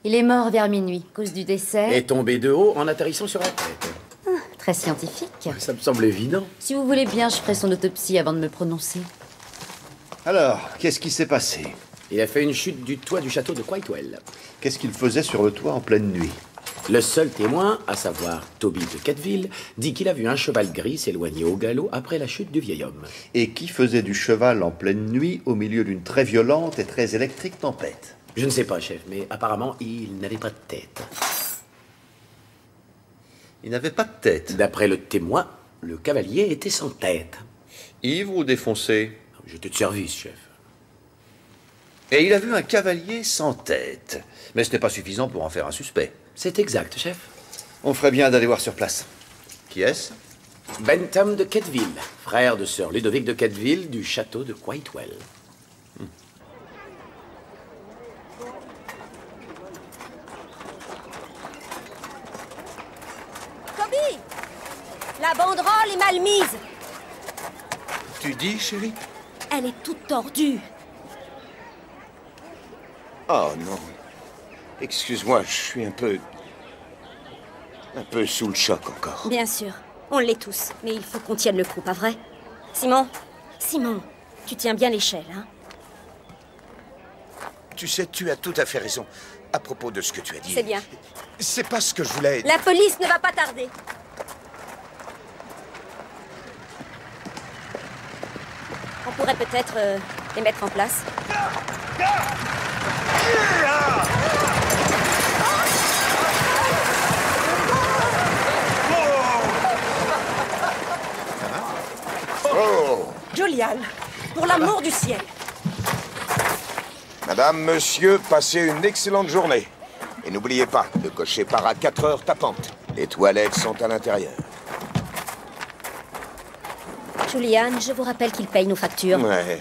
Il est mort vers minuit, à cause du décès. Est tombé de haut en atterrissant sur la tête. Très scientifique. Ça me semble évident. Si vous voulez bien, je ferai son autopsie avant de me prononcer. Alors, qu'est-ce qui s'est passé? Il a fait une chute du toit du château de Quitewell. Qu'est-ce qu'il faisait sur le toit en pleine nuit? Le seul témoin, à savoir Toby de Ketteville, dit qu'il a vu un cheval gris s'éloigner au galop après la chute du vieil homme. Et qui faisait du cheval en pleine nuit au milieu d'une très violente et très électrique tempête? Je ne sais pas, chef, mais apparemment, il n'avait pas de tête. Il n'avait pas de tête? D'après le témoin, le cavalier était sans tête. Ivre ou défoncé? J'étais de service, chef. Et il a vu un cavalier sans tête. Mais ce n'est pas suffisant pour en faire un suspect. C'est exact, chef. On ferait bien d'aller voir sur place. Qui est-ce? Bentham de Ketteville, frère de sir Ludovic de Ketteville du château de Quitewell. Toby! La banderole est mal mise. Tu dis, chérie? Elle est toute tordue. Oh non. Excuse-moi, je suis un peu sous le choc encore. Bien sûr, on l'est tous, mais il faut qu'on tienne le coup, pas vrai? Simon, tu tiens bien l'échelle, hein? Tu sais, tu as tout à fait raison à propos de ce que tu as dit. C'est bien. C'est pas ce que je voulais... La police ne va pas tarder. On pourrait peut-être les mettre en place. Oh! Julian, pour l'amour du ciel. Madame, monsieur, passez une excellente journée. Et n'oubliez pas de cocher par à 4 heures tapante. Les toilettes sont à l'intérieur. Julian, je vous rappelle qu'il paye nos factures. Ouais.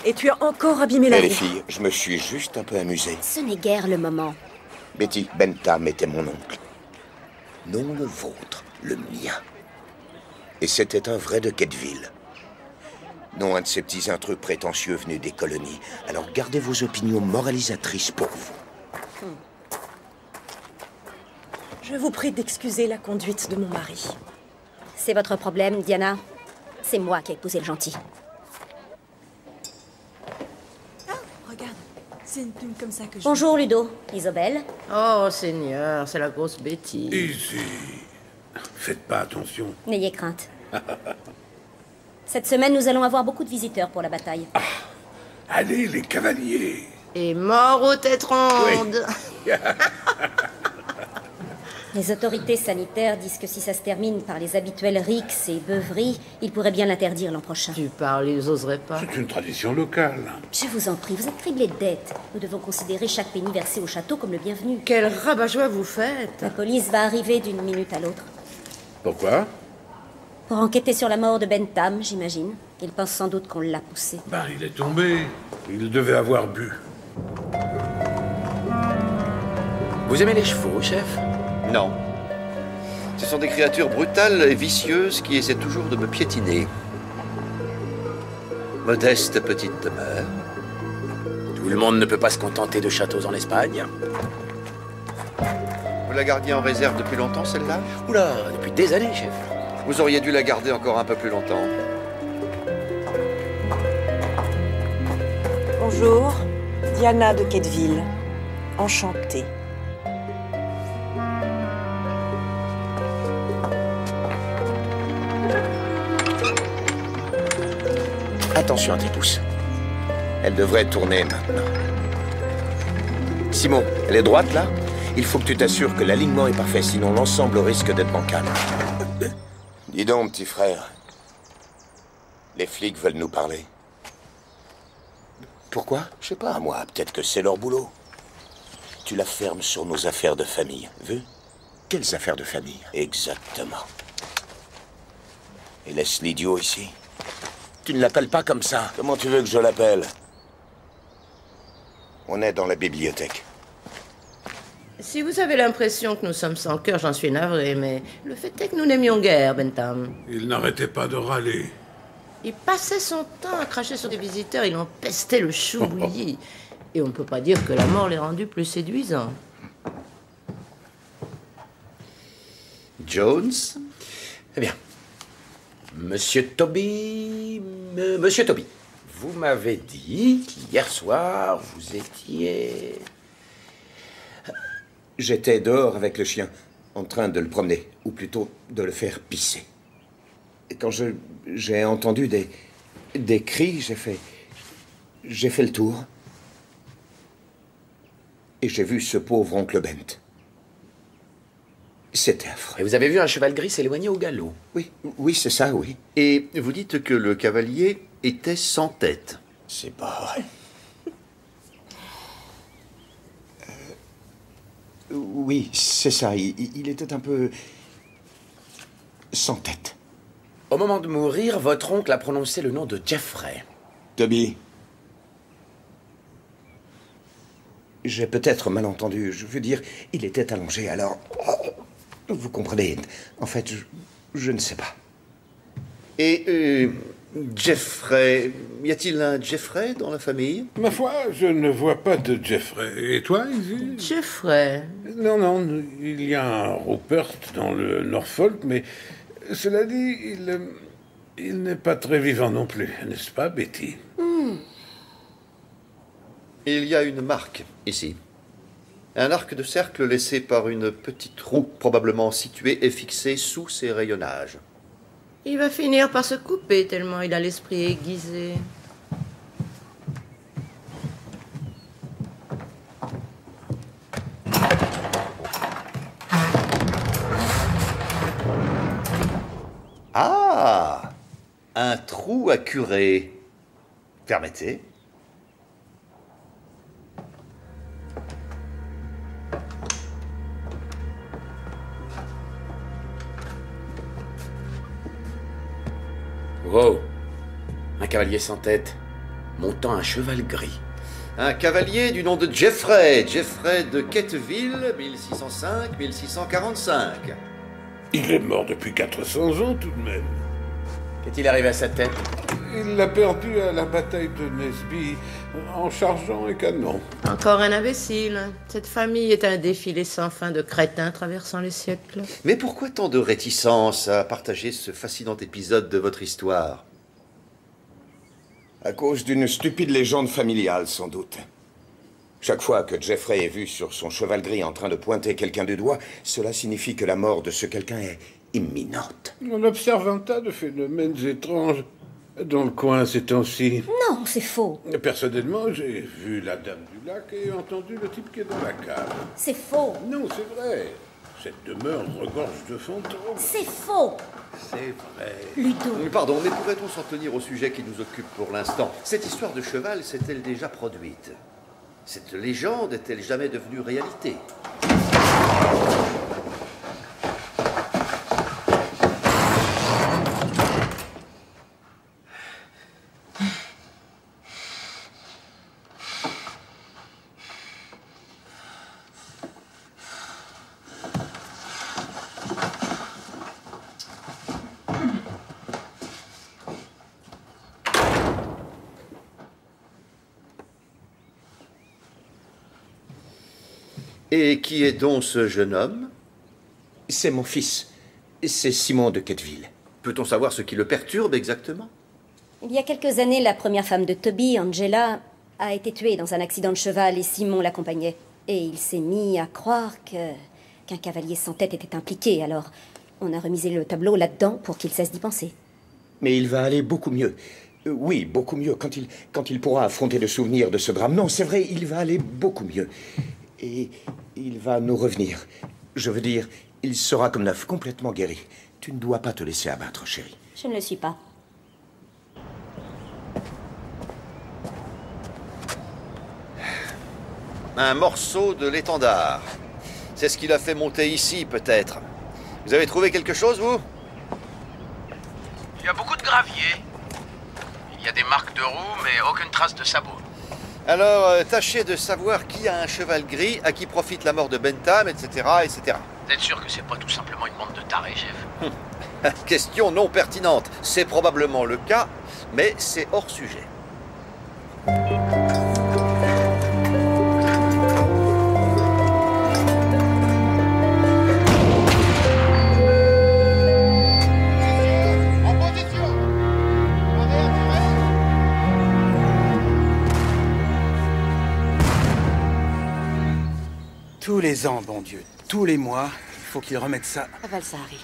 Et tu as encore abîmé la Et les vie. filles, je me suis juste un peu amusé. Ce n'est guère le moment. Betty, Bentham était mon oncle. Non le vôtre, le mien. Et c'était un vrai de Ketteville. Non un de ces petits intrus prétentieux venus des colonies. Alors gardez vos opinions moralisatrices pour vous. Je vous prie d'excuser la conduite de mon mari. C'est votre problème, Diana. C'est moi qui ai épousé le gentil. Regarde, c'est une plume comme ça que je... Bonjour, Ludo. Isabelle. Oh, Seigneur, c'est la grosse bêtise. Easy. Faites pas attention. N'ayez crainte. Cette semaine, nous allons avoir beaucoup de visiteurs pour la bataille. Allez, les cavaliers. Et mort aux têtes rondes. Les autorités sanitaires disent que si ça se termine par les habituels rixes et beuveries, ils pourraient bien l'interdire l'an prochain. Tu parles, ils oseraient pas. C'est une tradition locale. Je vous en prie, vous êtes criblés de dettes. Nous devons considérer chaque penny versé au château comme le bienvenu. Quel rabat-joie vous faites. La police va arriver d'une minute à l'autre. Pourquoi? Pour enquêter sur la mort de Bentham, j'imagine. Ils pensent sans doute qu'on l'a poussé. Ben, il est tombé. Il devait avoir bu. Vous aimez les chevaux, chef? Non. Ce sont des créatures brutales et vicieuses qui essaient toujours de me piétiner. Modeste petite demeure. Tout le monde ne peut pas se contenter de châteaux en Espagne. Vous la gardiez en réserve depuis longtemps, celle-là? Oula, depuis des années, chef. Vous auriez dû la garder encore un peu plus longtemps. Bonjour, Diana de Quetteville. Enchantée. Attention à tes pouces. Elle devrait tourner maintenant. Simon, elle est droite là? Il faut que tu t'assures que l'alignement est parfait, sinon l'ensemble risque d'être bancal. Dis donc, petit frère. Les flics veulent nous parler. Pourquoi? Je sais pas, moi. Peut-être que c'est leur boulot. Tu la fermes sur nos affaires de famille, veux? Quelles affaires de famille? Exactement. Et laisse l'idiot ici. Tu ne l'appelles pas comme ça. Comment tu veux que je l'appelle? On est dans la bibliothèque. Si vous avez l'impression que nous sommes sans cœur, j'en suis navré, mais le fait est que nous n'aimions guère, Bentham. Il n'arrêtait pas de râler. Il passait son temps à cracher sur des visiteurs, il en pestait le chou bouilli. Et on ne peut pas dire que la mort l'ait rendu plus séduisant. Jones? Eh bien, Monsieur Toby, vous m'avez dit qu'hier soir, vous étiez... J'étais dehors avec le chien, en train de le promener, ou plutôt de le faire pisser. Et quand j'ai entendu des cris, j'ai fait le tour. Et j'ai vu ce pauvre oncle Bent. C'était affreux. Et vous avez vu un cheval gris s'éloigner au galop? Oui, c'est ça, oui. Et vous dites que le cavalier était sans tête. C'est pas vrai. Oui, c'est ça. Il était un peu... sans tête. Au moment de mourir, votre oncle a prononcé le nom de Jeffrey. Toby. J'ai peut-être mal entendu. Je veux dire, il était allongé, alors... Vous comprenez. En fait, je ne sais pas. Et Jeffrey... Y a-t-il un Jeffrey dans la famille? Ma foi, je ne vois pas de Jeffrey. Et toi, Izzy? Jeffrey. Non, il y a un Rupert dans le Norfolk, mais cela dit, il n'est pas très vivant non plus, n'est-ce pas, Betty? Il y a une marque, ici. Un arc de cercle laissé par une petite roue, probablement située et fixée sous ses rayonnages. Il va finir par se couper tellement il a l'esprit aiguisé. Ah! Un trou à curer. Permettez. Wow! Un cavalier sans tête, montant un cheval gris. Un cavalier du nom de Jeffrey de Quetteville, 1605-1645. Il est mort depuis 400 ans tout de même. Qu'est-il arrivé à sa tête? Il l'a perdu à la bataille de Nesby en chargeant un canon. Encore un imbécile. Cette famille est un défilé sans fin de crétins traversant les siècles. Mais pourquoi tant de réticence à partager ce fascinant épisode de votre histoire? À cause d'une stupide légende familiale, sans doute. Chaque fois que Jeffrey est vu sur son cheval gris en train de pointer quelqu'un du doigt, cela signifie que la mort de ce quelqu'un est imminente. On observe un tas de phénomènes étranges dans le coin ces temps-ci. Non, c'est faux. Personnellement, j'ai vu la dame du lac et entendu le type qui est dans la cave. C'est faux. Non, c'est vrai. Cette demeure regorge de fantômes. C'est faux. C'est vrai. Ludo. Pardon, mais pourrait-on s'en tenir au sujet qui nous occupe pour l'instant? Cette histoire de cheval s'est-elle déjà produite? Cette légende est-elle jamais devenue réalité? Et qui est donc ce jeune homme? C'est mon fils. C'est Simon de Quetteville. Peut-on savoir ce qui le perturbe exactement? Il y a quelques années, la première femme de Toby, Angela, a été tué dans un accident de cheval et Simon l'accompagnait. Et il s'est mis à croire qu'un cavalier sans tête était impliqué, alors on a remisé le tableau là-dedans pour qu'il cesse d'y penser. Mais il va aller beaucoup mieux. Oui, beaucoup mieux, quand il pourra affronter le souvenir de ce drame. Non, c'est vrai, il va aller beaucoup mieux. Et il va nous revenir. Je veux dire, il sera comme neuf, complètement guéri. Tu ne dois pas te laisser abattre, chérie. Je ne le suis pas. Un morceau de l'étendard. C'est ce qui l'a fait monter ici, peut-être. Vous avez trouvé quelque chose, vous? Il y a beaucoup de gravier. Il y a des marques de roues, mais aucune trace de sabot. Alors, tâchez de savoir qui a un cheval gris, à qui profite la mort de Bentham, etc., etc. Vous êtes sûr que c'est pas tout simplement une bande de tarés, chef? Question non pertinente. C'est probablement le cas, mais c'est hors sujet. Tous les ans, bon Dieu, tous les mois, il faut qu'il remette ça À Valsari.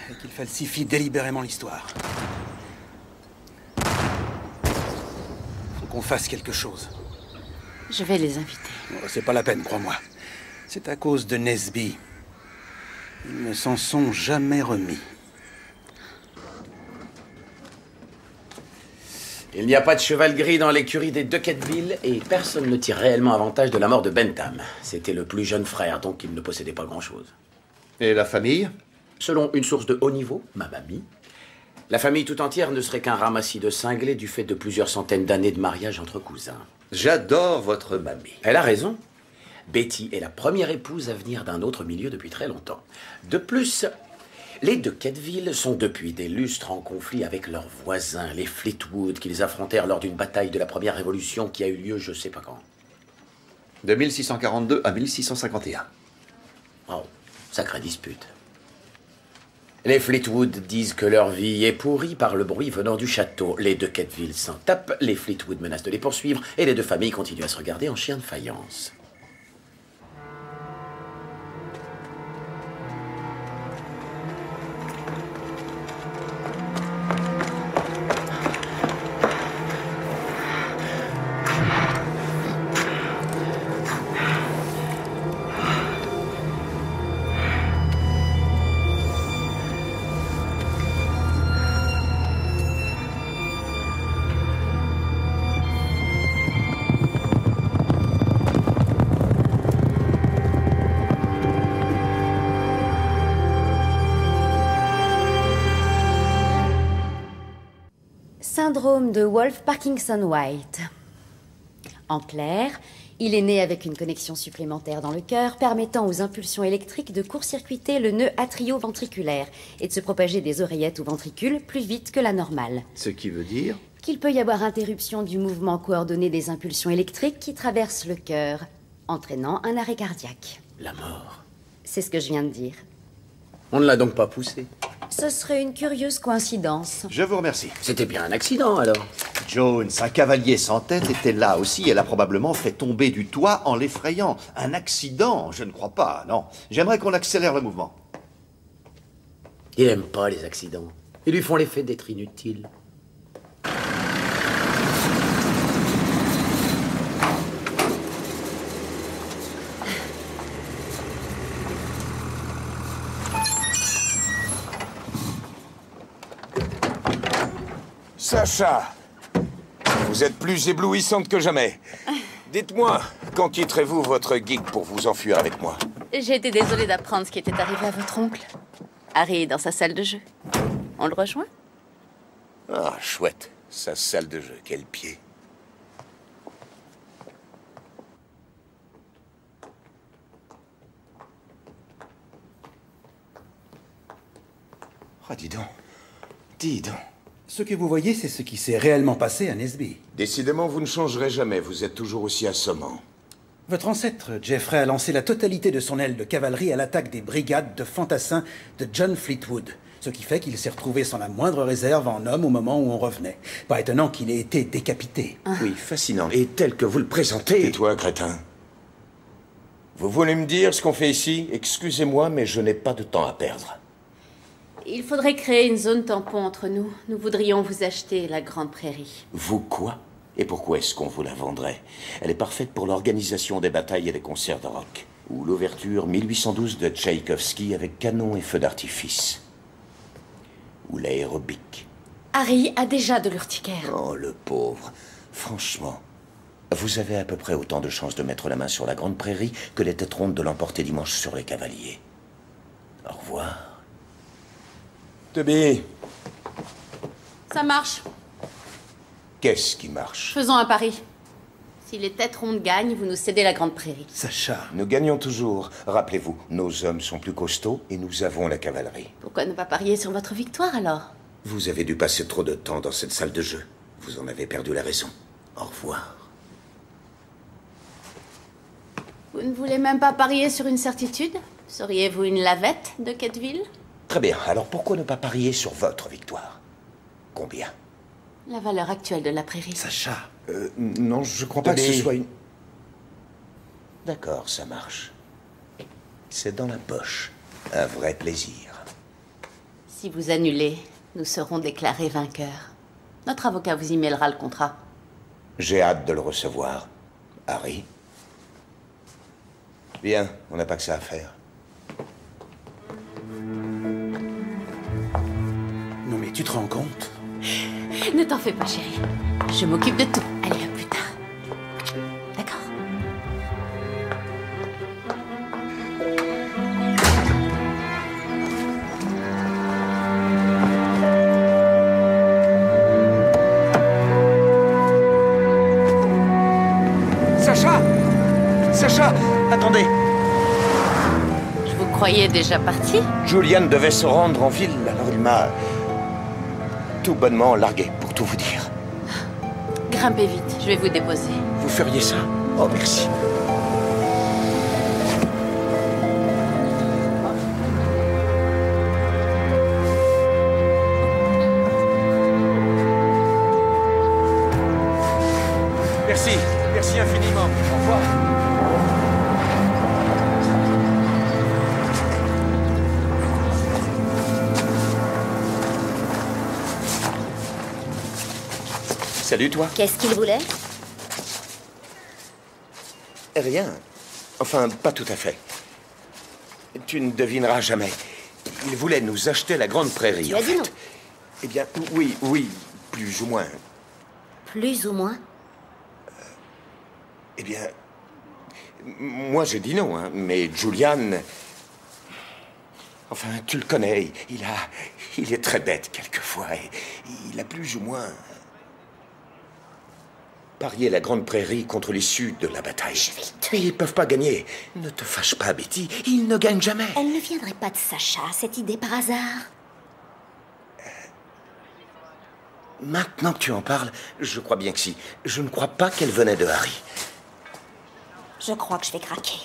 et qu'il falsifie délibérément l'histoire. Faut qu'on fasse quelque chose. Je vais les inviter. Oh, c'est pas la peine, crois-moi. C'est à cause de Nesby. Ils ne s'en sont jamais remis. Il n'y a pas de cheval gris dans l'écurie des Ducateville et personne ne tire réellement avantage de la mort de Bentham. C'était le plus jeune frère, donc il ne possédait pas grand-chose. Et la famille? Selon une source de haut niveau, ma mamie, la famille tout entière ne serait qu'un ramassis de cinglés du fait de plusieurs centaines d'années de mariage entre cousins. J'adore votre mamie. Elle a raison. Betty est la première épouse à venir d'un autre milieu depuis très longtemps. De plus, les Ducateville sont depuis des lustres en conflit avec leurs voisins, les Fleetwood, qu'ils affrontèrent lors d'une bataille de la première révolution qui a eu lieu je sais pas quand. De 1642 à 1651. Oh, sacrée dispute. Les Fleetwood disent que leur vie est pourrie par le bruit venant du château. Les Ducateville s'en tapent, les Fleetwood menacent de les poursuivre, et les deux familles continuent à se regarder en chiens de faïence. Syndrome de Wolff-Parkinson-White. En clair, il est né avec une connexion supplémentaire dans le cœur permettant aux impulsions électriques de court-circuiter le nœud atrio-ventriculaire et de se propager des oreillettes ou ventricules plus vite que la normale. Ce qui veut dire? Qu'il peut y avoir interruption du mouvement coordonné des impulsions électriques qui traversent le cœur, entraînant un arrêt cardiaque. La mort. C'est ce que je viens de dire. On ne l'a donc pas poussé. Ce serait une curieuse coïncidence. Je vous remercie. C'était bien un accident, alors. Jones, un cavalier sans tête, était là aussi. Elle a probablement fait tomber du toit en l'effrayant. Un accident? Je ne crois pas, non. J'aimerais qu'on accélère le mouvement. Il n'aime pas les accidents. Ils lui font l'effet d'être inutiles. Sacha, vous êtes plus éblouissante que jamais. Dites-moi, quand quitterez-vous votre gig pour vous enfuir avec moi? J'ai été désolée d'apprendre ce qui était arrivé à votre oncle. Harry est dans sa salle de jeu. On le rejoint? Ah, chouette. Sa salle de jeu, quel pied. Oh, dis donc. Dis donc. Ce que vous voyez, c'est ce qui s'est réellement passé à Nesby. Décidément, vous ne changerez jamais. Vous êtes toujours aussi assommant. Votre ancêtre, Jeffrey, a lancé la totalité de son aile de cavalerie à l'attaque des brigades de fantassins de John Fleetwood, Ce qui fait qu'il s'est retrouvé sans la moindre réserve en homme au moment où on revenait. Pas étonnant qu'il ait été décapité. Oui, fascinant. Et tel que vous le présentez... Tais-toi, crétin. Vous voulez me dire ce qu'on fait ici? Excusez-moi, mais je n'ai pas de temps à perdre. Il faudrait créer une zone tampon entre nous. Nous voudrions vous acheter la Grande Prairie. Vous quoi? Et pourquoi est-ce qu'on vous la vendrait? Elle est parfaite pour l'organisation des batailles et des concerts de rock. Ou l'ouverture 1812 de Tchaïkovski avec canon et feux d'artifice. Ou l'aérobic. Harry a déjà de l'urticaire. Oh, le pauvre. Franchement, vous avez à peu près autant de chances de mettre la main sur la Grande Prairie que les têtes rondes de l'emporter dimanche sur les cavaliers. Au revoir. Toby. Ça marche. Qu'est-ce qui marche? Faisons un pari. Si les têtes rondes gagnent, vous nous cédez la Grande Prairie. Sacha. Nous gagnons toujours. Rappelez-vous, nos hommes sont plus costauds et nous avons la cavalerie. Pourquoi ne pas parier sur votre victoire alors? Vous avez dû passer trop de temps dans cette salle de jeu. Vous en avez perdu la raison. Au revoir. Vous ne voulez même pas parier sur une certitude? Seriez-vous une lavette de Ketteville? Très bien. Alors pourquoi ne pas parier sur votre victoire? Combien? La valeur actuelle de la prairie. Sacha. Non, je crois pas que ce soit une... D'accord, ça marche. C'est dans la poche. Un vrai plaisir. Si vous annulez, nous serons déclarés vainqueurs. Notre avocat vous y mêlera le contrat. J'ai hâte de le recevoir. Harry? Bien, on n'a pas que ça à faire. Non mais tu te rends compte? Ne t'en fais pas, chérie. Je m'occupe de tout. Allez, à plus tard. D'accord? Sacha! Sacha! Attendez! Je vous croyais déjà parti? Julian devait se rendre en ville, alors il m'a... tout bonnement largué, pour tout vous dire. Grimpez vite, je vais vous déposer. Vous feriez ça? Oh, merci. Merci, merci infiniment. Au revoir. Salut, toi. Qu'est-ce qu'il voulait? Rien. Enfin, pas tout à fait. Tu ne devineras jamais. Il voulait nous acheter la Grande Prairie, Tu as dit non? Eh bien, oui, plus ou moins. Plus ou moins? Eh bien, moi j'ai dit non, hein, mais Julian... Enfin, tu le connais, il est très bête quelquefois, et il a plus ou moins... parié la Grande Prairie contre l'issue de la bataille. Je vais le tuer. Mais ils peuvent pas gagner. Ne te fâche pas, Betty, ils ne gagnent jamais. Elle ne viendrait pas de Sacha, cette idée par hasard. Maintenant que tu en parles, je crois bien que si. Je ne crois pas qu'elle venait de Harry. Je crois que je vais craquer.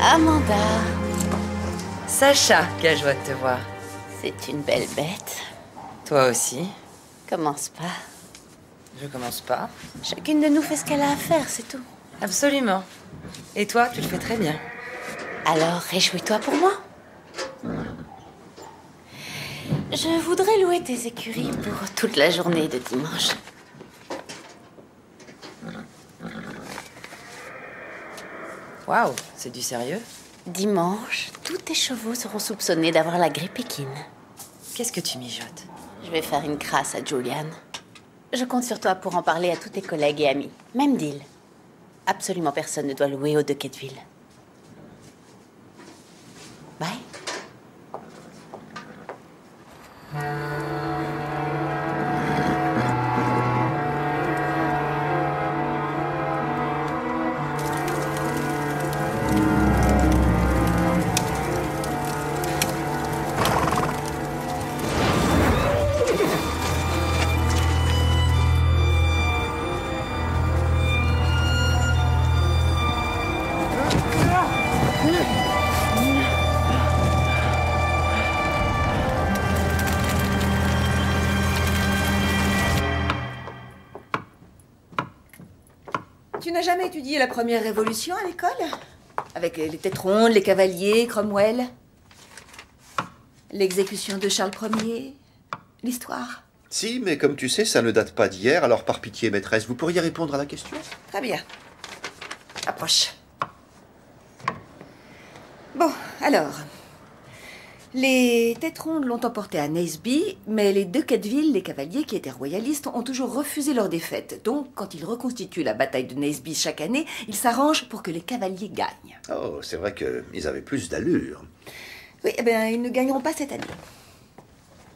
Amanda, Sacha, quelle joie de te voir. c'est une belle bête. Toi aussi. Commence pas. Je commence pas. Chacune de nous fait ce qu'elle a à faire, c'est tout. Absolument. Et toi, tu le fais très bien. Alors, réjouis-toi pour moi. Je voudrais louer tes écuries pour toute la journée de dimanche. Waouh, c'est du sérieux? Dimanche, tous tes chevaux seront soupçonnés d'avoir la grippe équine. Qu'est-ce que tu mijotes? Je vais faire une crasse à Julian. Je compte sur toi pour en parler à tous tes collègues et amis. Même deal. Absolument personne ne doit louer au de Ketteville. Bye. Tu n'as jamais étudié la première révolution à l'école? Avec les têtes rondes, les cavaliers, Cromwell? L'exécution de Charles Ier? L'histoire? Si, mais comme tu sais, ça ne date pas d'hier, alors par pitié, maîtresse, vous pourriez répondre à la question? Très bien. Approche. Bon, alors... Les têtes rondes l'ont emporté à Naseby, mais les de Quetteville, les cavaliers qui étaient royalistes, ont toujours refusé leur défaite. Donc, quand ils reconstituent la bataille de Naseby chaque année, ils s'arrangent pour que les cavaliers gagnent. Oh, c'est vrai qu'ils avaient plus d'allure. Oui, eh bien, ils ne gagneront pas cette année.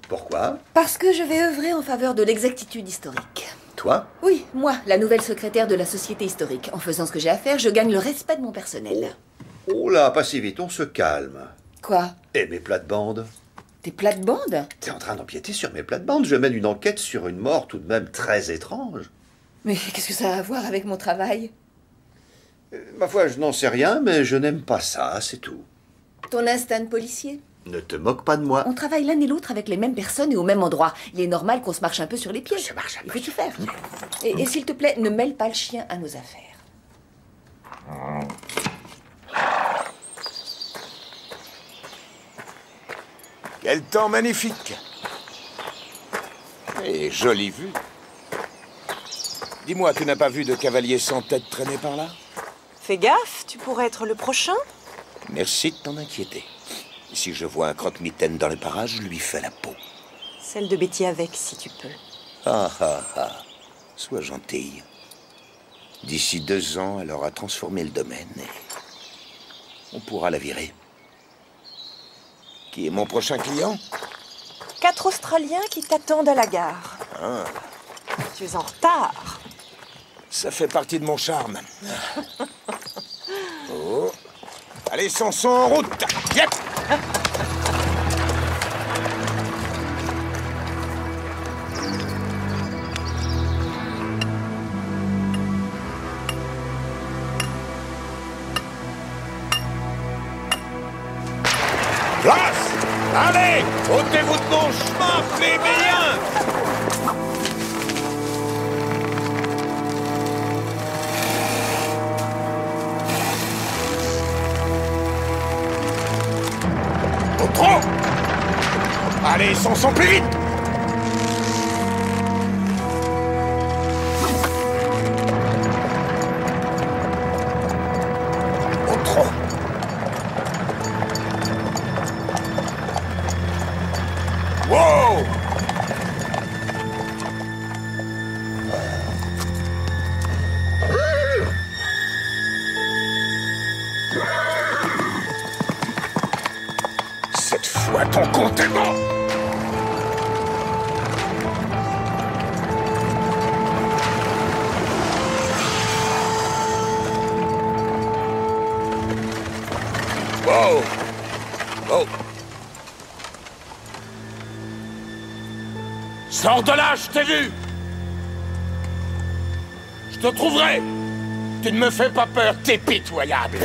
Pourquoi? Parce que je vais œuvrer en faveur de l'exactitude historique. Toi? Oui, moi, la nouvelle secrétaire de la Société historique. En faisant ce que j'ai à faire, je gagne le respect de mon personnel. Oh là, pas si vite, on se calme. Quoi? Et mes plates-bandes? Tes plates-bandes? T'es en train d'empiéter sur mes plates-bandes. Je mène une enquête sur une mort tout de même très étrange. Mais qu'est-ce que ça a à voir avec mon travail? Ma foi, je n'en sais rien, mais je n'aime pas ça, c'est tout. Ton instinct de policier? Ne te moque pas de moi. On travaille l'un et l'autre avec les mêmes personnes et au même endroit. Il est normal qu'on se marche un peu sur les pieds. Il faut tout faire. Et s'il te plaît, ne mêle pas le chien à nos affaires. Quel temps magnifique! Et jolie vue. Dis-moi, tu n'as pas vu de cavalier sans tête traîner par là? Fais gaffe, tu pourrais être le prochain. Merci de t'en inquiéter. Si je vois un croque-mitaine dans les parages, je lui fais la peau. Celle de Betty avec, si tu peux. Ah ah ah, sois gentille. D'ici 2 ans, elle aura transformé le domaine et on pourra la virer. Qui est mon prochain client? 4 Australiens qui t'attendent à la gare. Ah. Tu es en retard. Ça fait partie de mon charme. Oh. Allez, Samson, en route! Yep. Place! Allez! Ôtez-vous de mon chemin, plébéien! Au trot! Allez, Samson, plus vite! Au trot! Wow! Cette fois, ton compte est bon! Wow! Oh! Sors de là, je t'ai vu! Je te trouverai! Tu ne me fais pas peur, t'es pitoyable!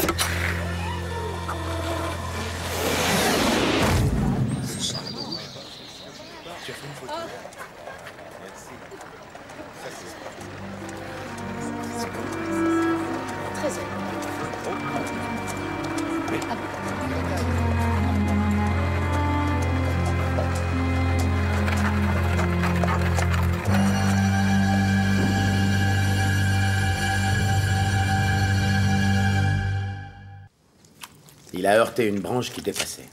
Il a heurté une branche qui dépassait.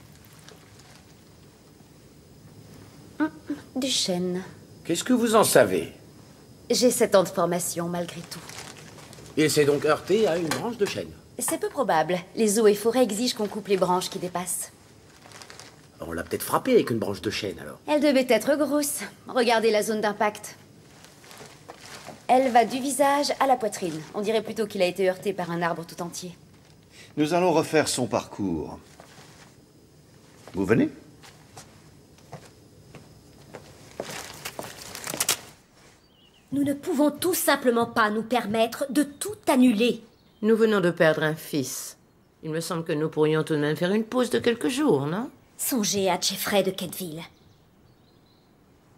Du chêne. Qu'est-ce que vous en savez? J'ai 7 ans de formation, malgré tout. Il s'est donc heurté à une branche de chêne. C'est peu probable. Les eaux et forêts exigent qu'on coupe les branches qui dépassent. On l'a peut-être frappé avec une branche de chêne, alors. Elle devait être grosse. Regardez la zone d'impact. Elle va du visage à la poitrine. On dirait plutôt qu'il a été heurté par un arbre tout entier. Nous allons refaire son parcours. Vous venez? Nous ne pouvons tout simplement pas nous permettre de tout annuler. Nous venons de perdre un fils. Il me semble que nous pourrions tout de même faire une pause de quelques jours, non? Songez à Jeffrey de Quetteville.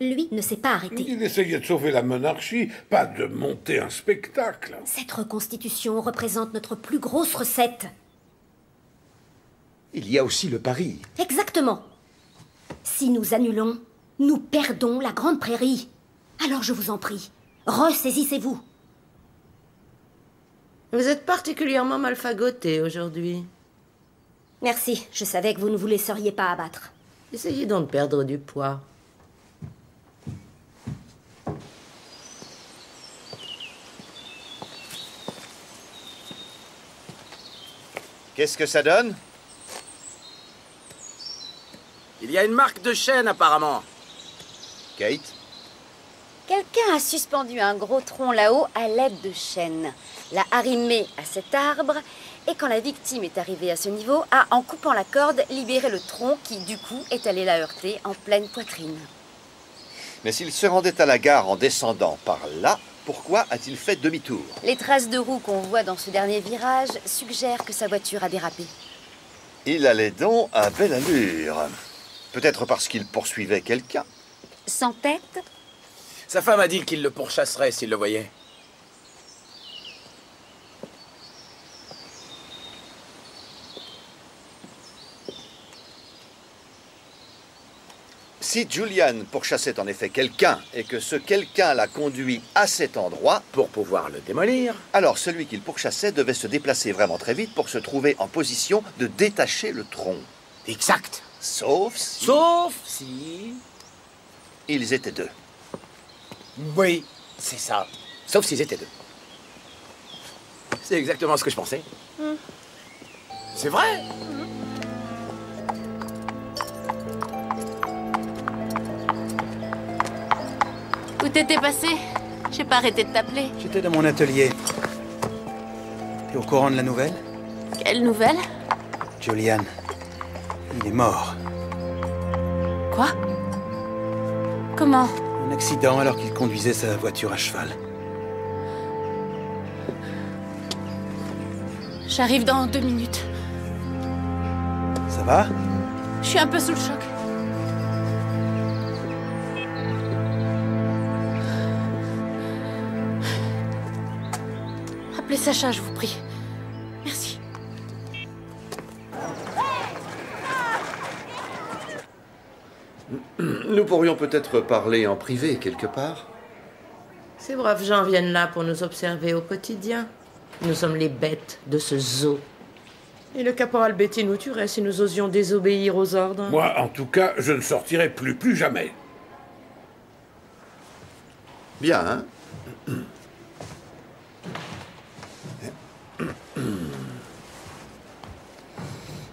Lui ne s'est pas arrêté. Il essayait de sauver la monarchie, pas de monter un spectacle. Cette reconstitution représente notre plus grosse recette. Il y a aussi le pari. Exactement. Si nous annulons, nous perdons la Grande Prairie. Alors je vous en prie, ressaisissez-vous. Vous êtes particulièrement mal fagoté aujourd'hui. Merci, je savais que vous ne vous laisseriez pas abattre. Essayez donc de perdre du poids. Qu'est-ce que ça donne? Il y a une marque de chaîne, apparemment. Kate? Quelqu'un a suspendu un gros tronc là-haut à l'aide de chaînes, l'a arrimé à cet arbre, et quand la victime est arrivée à ce niveau, a, en coupant la corde, libéré le tronc qui, du coup, est allé la heurter en pleine poitrine. Mais s'il se rendait à la gare en descendant par là, pourquoi a-t-il fait demi-tour? Les traces de roues qu'on voit dans ce dernier virage suggèrent que sa voiture a dérapé. Il allait donc à belle allure. Peut-être parce qu'il poursuivait quelqu'un. Sans tête? Sa femme a dit qu'il le pourchasserait s'il le voyait. Si Julian pourchassait en effet quelqu'un et que ce quelqu'un l'a conduit à cet endroit, pour pouvoir le démolir, alors celui qu'il pourchassait devait se déplacer vraiment très vite pour se trouver en position de détacher le tronc. Exact. Sauf si... Sauf si... Ils étaient deux. Oui, c'est ça. Sauf s'ils étaient deux. C'est exactement ce que je pensais. C'est vrai. Où t'étais passé? J'ai pas arrêté de t'appeler. J'étais dans mon atelier. T'es au courant de la nouvelle? Quelle nouvelle? Julian. Il est mort. Quoi? Comment? Un accident alors qu'il conduisait sa voiture à cheval. J'arrive dans 2 minutes. Ça va? Je suis un peu sous le choc. Appelez Sacha, je vous prie. Merci. Nous pourrions peut-être parler en privé quelque part. Ces braves gens viennent là pour nous observer au quotidien. Nous sommes les bêtes de ce zoo. Et le caporal Betty nous tuerait si nous osions désobéir aux ordres. Moi, en tout cas, je ne sortirai plus jamais. Bien, hein?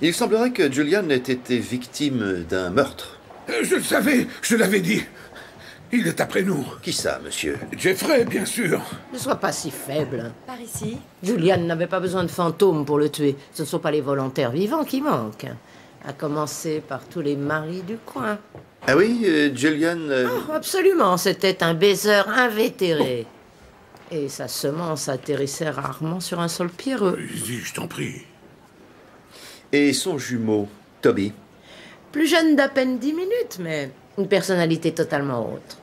Il semblerait que Julian ait été victime d'un meurtre. Je le savais, je l'avais dit. Il est après nous. Qui ça, monsieur? Jeffrey, bien sûr. Ne sois pas si faible. Par ici. Julian n'avait pas besoin de fantômes pour le tuer. Ce ne sont pas les volontaires vivants qui manquent. À commencer par tous les maris du coin. Ah oui, Julian... Oh, absolument, c'était un baiser invétéré. Et sa semence atterrissait rarement sur un sol pierreux. Vas-y, je t'en prie. Et son jumeau, Toby? Plus jeune d'à peine 10 minutes, mais une personnalité totalement autre.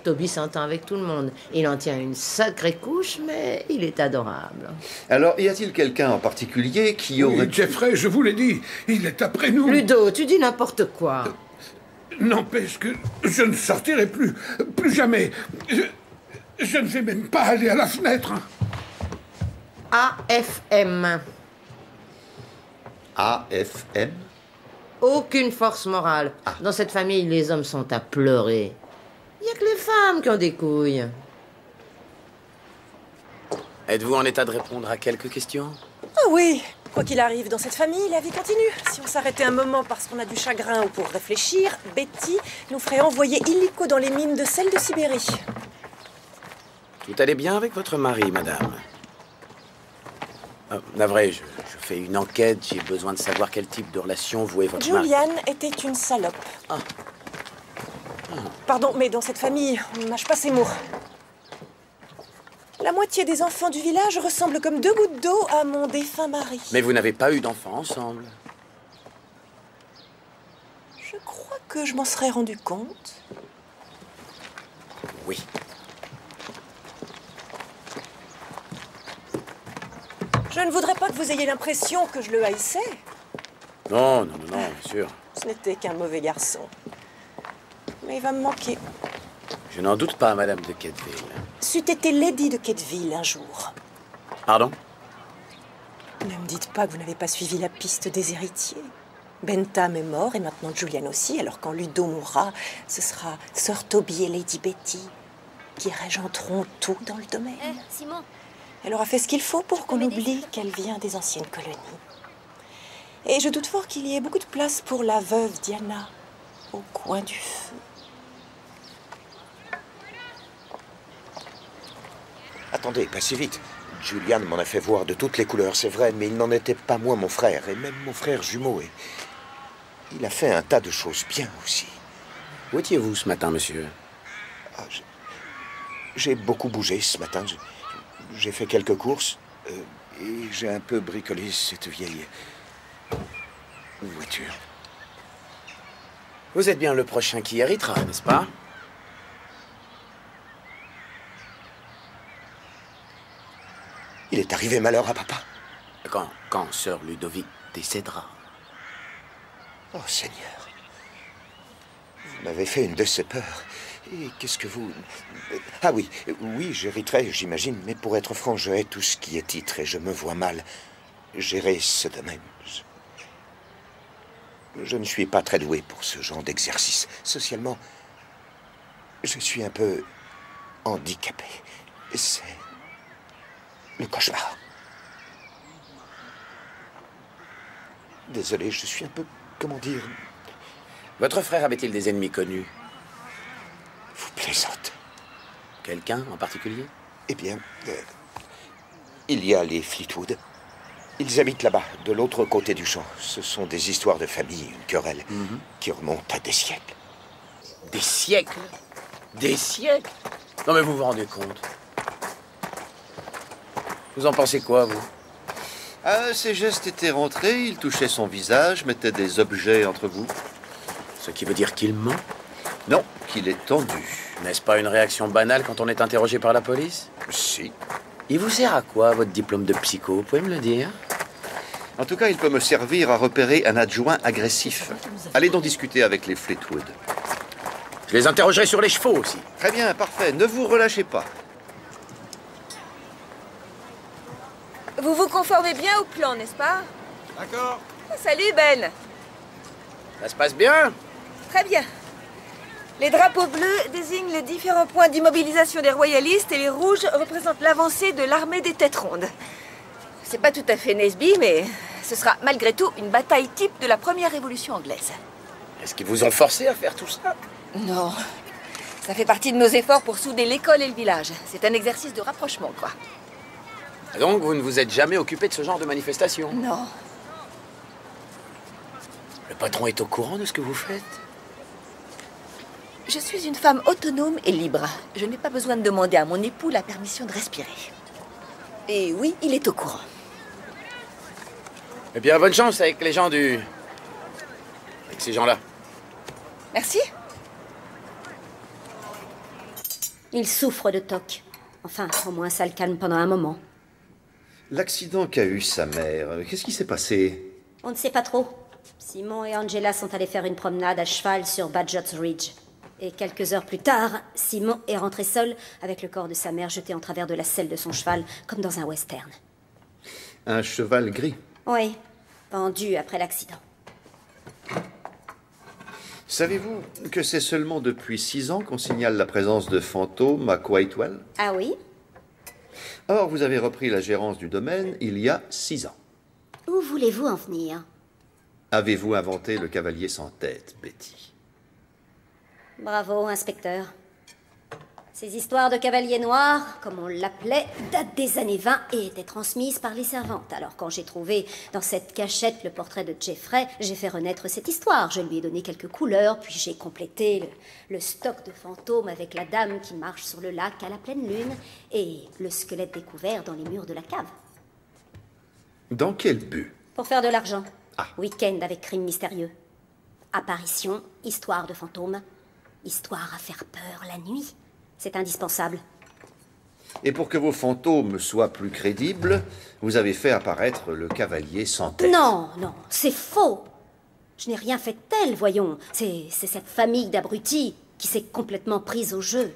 Toby s'entend avec tout le monde. Il en tient une sacrée couche, mais il est adorable. Alors, y a-t-il quelqu'un en particulier qui aurait... Oui, Jeffrey, je vous l'ai dit, il est après nous. Ludo, tu dis n'importe quoi. N'empêche que je ne sortirai plus jamais. Je ne vais même pas aller à la fenêtre. AFM. AFM? Aucune force morale. Dans cette famille, les hommes sont à pleurer. Il n'y a que les femmes qui ont des couilles. Êtes-vous en état de répondre à quelques questions? Ah oui, quoi qu'il arrive dans cette famille, la vie continue. Si on s'arrêtait un moment parce qu'on a du chagrin ou pour réfléchir, Betty nous ferait envoyer illico dans les mines de sel de Sibérie. Tout allait bien avec votre mari, madame? Navré, je fais une enquête. J'ai besoin de savoir quel type de relation vous et votre mari... Julian était une salope. Ah. Pardon, mais dans cette famille, on ne mâche pas ses mots. La moitié des enfants du village ressemblent comme 2 gouttes d'eau à mon défunt mari. Mais vous n'avez pas eu d'enfants ensemble? Je crois que je m'en serais rendu compte. Oui. Je ne voudrais pas que vous ayez l'impression que je le haïssais. Non, non, non, non, bien sûr. Ce n'était qu'un mauvais garçon. Mais il va me manquer. Je n'en doute pas, Madame de Quetteville. C'eût été Lady de Quetteville un jour. Pardon? Ne me dites pas que vous n'avez pas suivi la piste des héritiers. Bentham est mort et maintenant Julian aussi, alors quand Ludo mourra, ce sera Sir Toby et Lady Betty qui régenteront tout dans le domaine. Simon. Elle aura fait ce qu'il faut pour qu'on oublie qu'elle vient des anciennes colonies. Et je doute fort qu'il y ait beaucoup de place pour la veuve Diana au coin du feu. Attendez, pas si vite. Julian m'en a fait voir de toutes les couleurs, c'est vrai, mais il n'en était pas moins mon frère, et même mon frère jumeau. Et il a fait un tas de choses bien aussi. Où étiez-vous ce matin, monsieur? J'ai beaucoup bougé ce matin. J'ai fait quelques courses, et j'ai un peu bricolé cette vieille voiture. Vous êtes bien le prochain qui héritera, n'est-ce pas? Il est arrivé malheur à papa. Quand sœur Ludovic décédera. Oh, Seigneur. Vous m'avez fait une de ces peurs. Et qu'est-ce que vous... Ah oui, j'hériterai, j'imagine, mais pour être franc, je hais tout ce qui est titre et je me vois mal gérer ce domaine. Je ne suis pas très doué pour ce genre d'exercice. Socialement, je suis un peu handicapé. C'est le cauchemar. Désolé, je suis un peu... Comment dire... Votre frère avait-il des ennemis connus? Vous plaisantez. Quelqu'un en particulier? Eh bien, il y a les Fleetwood. Ils habitent là-bas, de l'autre côté du champ. Ce sont des histoires de famille, une querelle, qui remonte à des siècles. Des siècles? Des siècles? Non mais vous vous rendez compte? Vous en pensez quoi, vous? Ses gestes étaient rentrés, il touchait son visage, mettait des objets entre vous. Ce qui veut dire qu'il ment? Non, qu'il est tendu. N'est-ce pas une réaction banale quand on est interrogé par la police? Si. Il vous sert à quoi, votre diplôme de psycho? Vous pouvez me le dire? En tout cas, il peut me servir à repérer un adjoint agressif. Allez donc discuter avec les Fleetwood. Je les interrogerai sur les chevaux aussi. Très bien, parfait. Ne vous relâchez pas. Vous vous conformez bien au plan, n'est-ce pas? D'accord. Salut, Ben. Ça se passe bien? Très bien. Les drapeaux bleus désignent les différents points d'immobilisation des royalistes et les rouges représentent l'avancée de l'armée des têtes rondes. C'est pas tout à fait Nesby, mais ce sera malgré tout une bataille type de la première révolution anglaise. Est-ce qu'ils vous ont forcé à faire tout ça? Non. Ça fait partie de nos efforts pour souder l'école et le village. C'est un exercice de rapprochement, quoi. Donc vous ne vous êtes jamais occupé de ce genre de manifestation? Non. Le patron est au courant de ce que vous faites? Je suis une femme autonome et libre. Je n'ai pas besoin de demander à mon époux la permission de respirer. Et oui, il est au courant. Eh bien, bonne chance avec les gens du... avec ces gens-là. Merci. Il souffre de TOC. Enfin, au moins ça le calme pendant un moment. L'accident qu'a eu sa mère, qu'est-ce qui s'est passé? On ne sait pas trop. Simon et Angela sont allés faire une promenade à cheval sur Badger's Ridge. Et quelques heures plus tard, Simon est rentré seul avec le corps de sa mère jeté en travers de la selle de son cheval, comme dans un western. Un cheval gris? Oui, pendu après l'accident. Savez-vous que c'est seulement depuis 6 ans qu'on signale la présence de fantômes à Quaitwell? Ah oui? Or, vous avez repris la gérance du domaine il y a 6 ans. Où voulez-vous en venir? Avez-vous inventé le cavalier sans tête, Betty? Bravo, inspecteur. Ces histoires de cavaliers noirs, comme on l'appelait, datent des années 20 et étaient transmises par les servantes. Alors quand j'ai trouvé dans cette cachette le portrait de Jeffrey, j'ai fait renaître cette histoire. Je lui ai donné quelques couleurs, puis j'ai complété le stock de fantômes avec la dame qui marche sur le lac à la pleine lune et le squelette découvert dans les murs de la cave. Dans quel but? Pour faire de l'argent. Ah. Week-end avec crime mystérieux. Apparition, histoire de fantômes, histoire à faire peur la nuit. C'est indispensable. Et pour que vos fantômes soient plus crédibles, vous avez fait apparaître le cavalier sans tête. Non, non, c'est faux. Je n'ai rien fait de tel, voyons. C'est cette famille d'abrutis qui s'est complètement prise au jeu.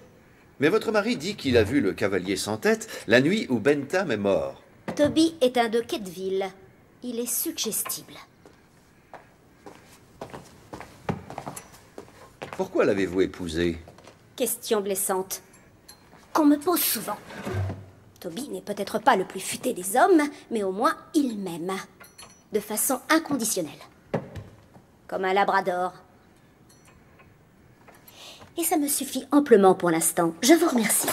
Mais votre mari dit qu'il a vu le cavalier sans tête la nuit où Bentham est mort. Toby est un de Kettville. Il est suggestible. Pourquoi l'avez-vous épousé? Question blessante. Qu'on me pose souvent. Toby n'est peut-être pas le plus futé des hommes, mais au moins il m'aime. De façon inconditionnelle. Comme un labrador. Et ça me suffit amplement pour l'instant. Je vous remercie.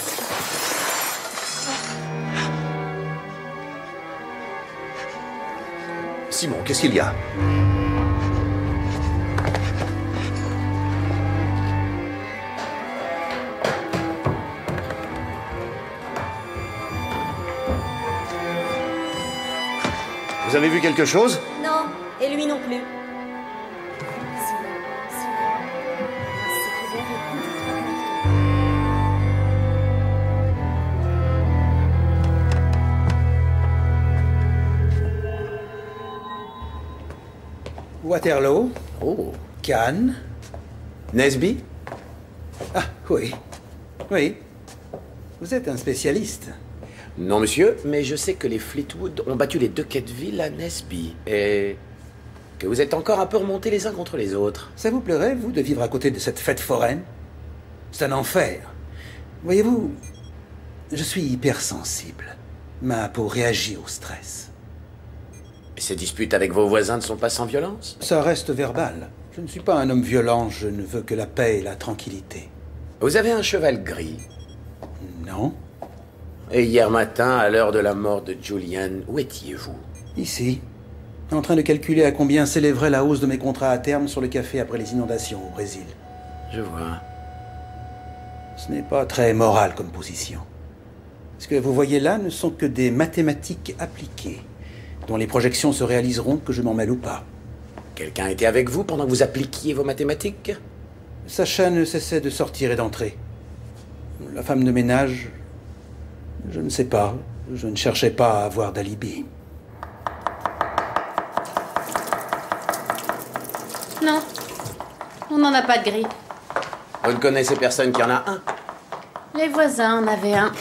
Simon, qu'est-ce qu'il y a? Vous avez vu quelque chose? Non, et lui non plus. Waterloo. Oh. Cannes. Nesby? Ah, oui. Oui. Vous êtes un spécialiste. Non, monsieur, mais je sais que les Fleetwood ont battu les de Kettville à Nesby. Et que vous êtes encore un peu remontés les uns contre les autres. Ça vous plairait, vous, de vivre à côté de cette fête foraine? C'est un enfer. Voyez-vous, je suis hypersensible. Ma peau réagit au stress. Et ces disputes avec vos voisins ne sont pas sans violence? Ça reste verbal. Je ne suis pas un homme violent, je ne veux que la paix et la tranquillité. Vous avez un cheval gris? Non. Et hier matin, à l'heure de la mort de Julian, où étiez-vous? Ici, en train de calculer à combien s'élèverait la hausse de mes contrats à terme sur le café après les inondations au Brésil. Je vois. Ce n'est pas très moral comme position. Ce que vous voyez là ne sont que des mathématiques appliquées, dont les projections se réaliseront que je m'en mêle ou pas. Quelqu'un était avec vous pendant que vous appliquiez vos mathématiques? Sacha ne cessait de sortir et d'entrer. La femme de ménage... Je ne sais pas. Je ne cherchais pas à avoir d'alibi. Non. On n'en a pas de gris. Vous ne connaissez personne qui en a un? Les voisins en avaient un.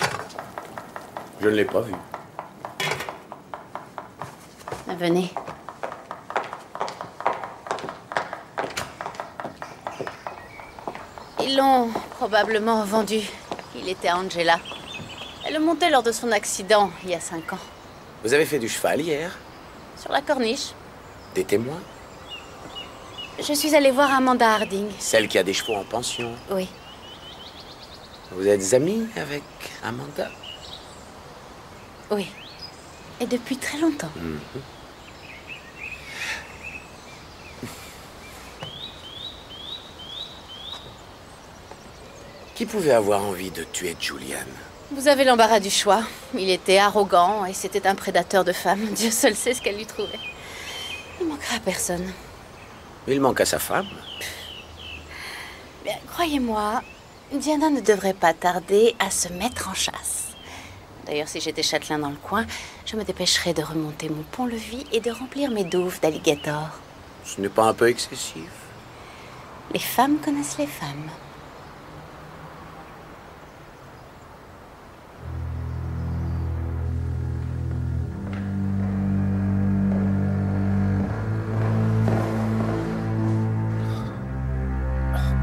Je ne l'ai pas vu. Venez. Ils l'ont probablement vendu. Il était à Angela. Elle le montait lors de son accident, il y a 5 ans. Vous avez fait du cheval hier? Sur la corniche. Des témoins? Je suis allée voir Amanda Harding. Celle qui a des chevaux en pension? Oui. Vous êtes amie avec Amanda? Oui. Et depuis très longtemps. Qui pouvait avoir envie de tuer Julian? Vous avez l'embarras du choix. Il était arrogant et c'était un prédateur de femmes. Dieu seul sait ce qu'elle lui trouvait. Il manquera à personne. Il manque à sa femme. Bien, croyez-moi, Diana ne devrait pas tarder à se mettre en chasse. D'ailleurs, si j'étais châtelain dans le coin, je me dépêcherais de remonter mon pont-levis et de remplir mes douves d'alligator. Ce n'est pas un peu excessif? Les femmes connaissent les femmes.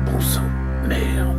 Bon sang, merde.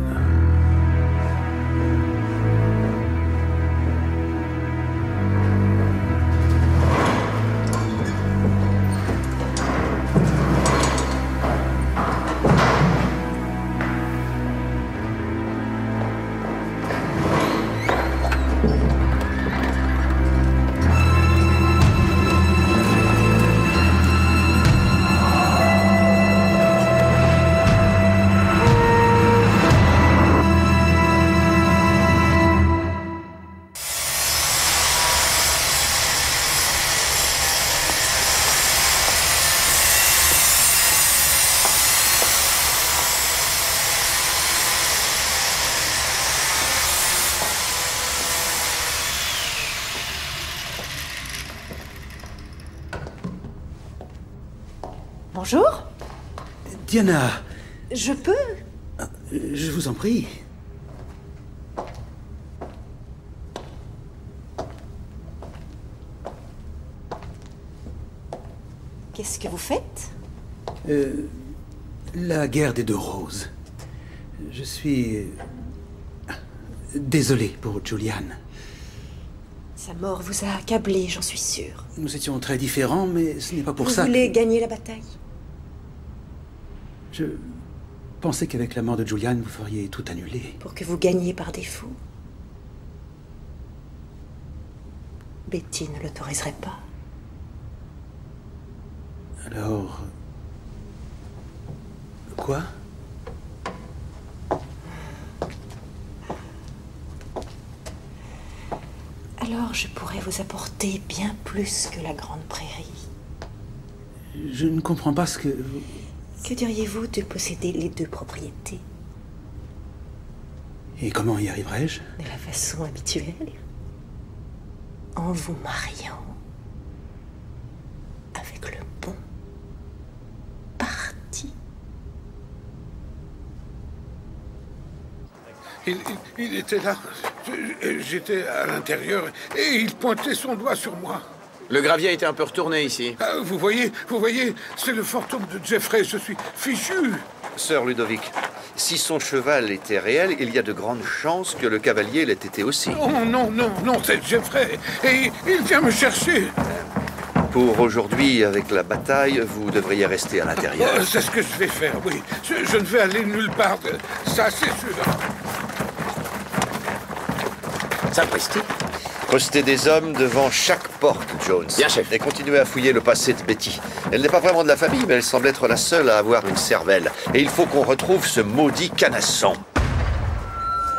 Bonjour. Diana, Je peux? je vous en prie. Qu'est-ce que vous faites? La guerre des deux roses. Je suis... désolé pour Julian. Sa mort vous a accablé, j'en suis sûre. Nous étions très différents, mais ce n'est pas pour Vous ça voulez gagner la bataille? Je pensais qu'avec la mort de Julian, vous feriez tout annuler. Pour que vous gagniez par défaut. Betty ne l'autoriserait pas. Alors... Quoi? Alors je pourrais vous apporter bien plus que la grande prairie. Je ne comprends pas ce que... Que diriez-vous de posséder les deux propriétés? Et comment y arriverai-je? De la façon habituelle. En vous mariant avec le bon parti. Il était là. J'étais à l'intérieur et il pointait son doigt sur moi. Le gravier a été un peu retourné ici. Ah, vous voyez, c'est le fantôme de Jeffrey. Je suis fichu. Sir Ludovic, si son cheval était réel, il y a de grandes chances que le cavalier l'ait été aussi. Oh non, c'est Jeffrey. Et il vient me chercher. Pour aujourd'hui, avec la bataille, vous devriez rester à l'intérieur. Oh, c'est ce que je vais faire, oui. Je ne vais aller nulle part. Ça, c'est sûr. Sapristi. Postez des hommes devant chaque porte, Jones. Bien, chef. Et continuez à fouiller le passé de Betty. Elle n'est pas vraiment de la famille, mais elle semble être la seule à avoir une cervelle. Et il faut qu'on retrouve ce maudit canasson.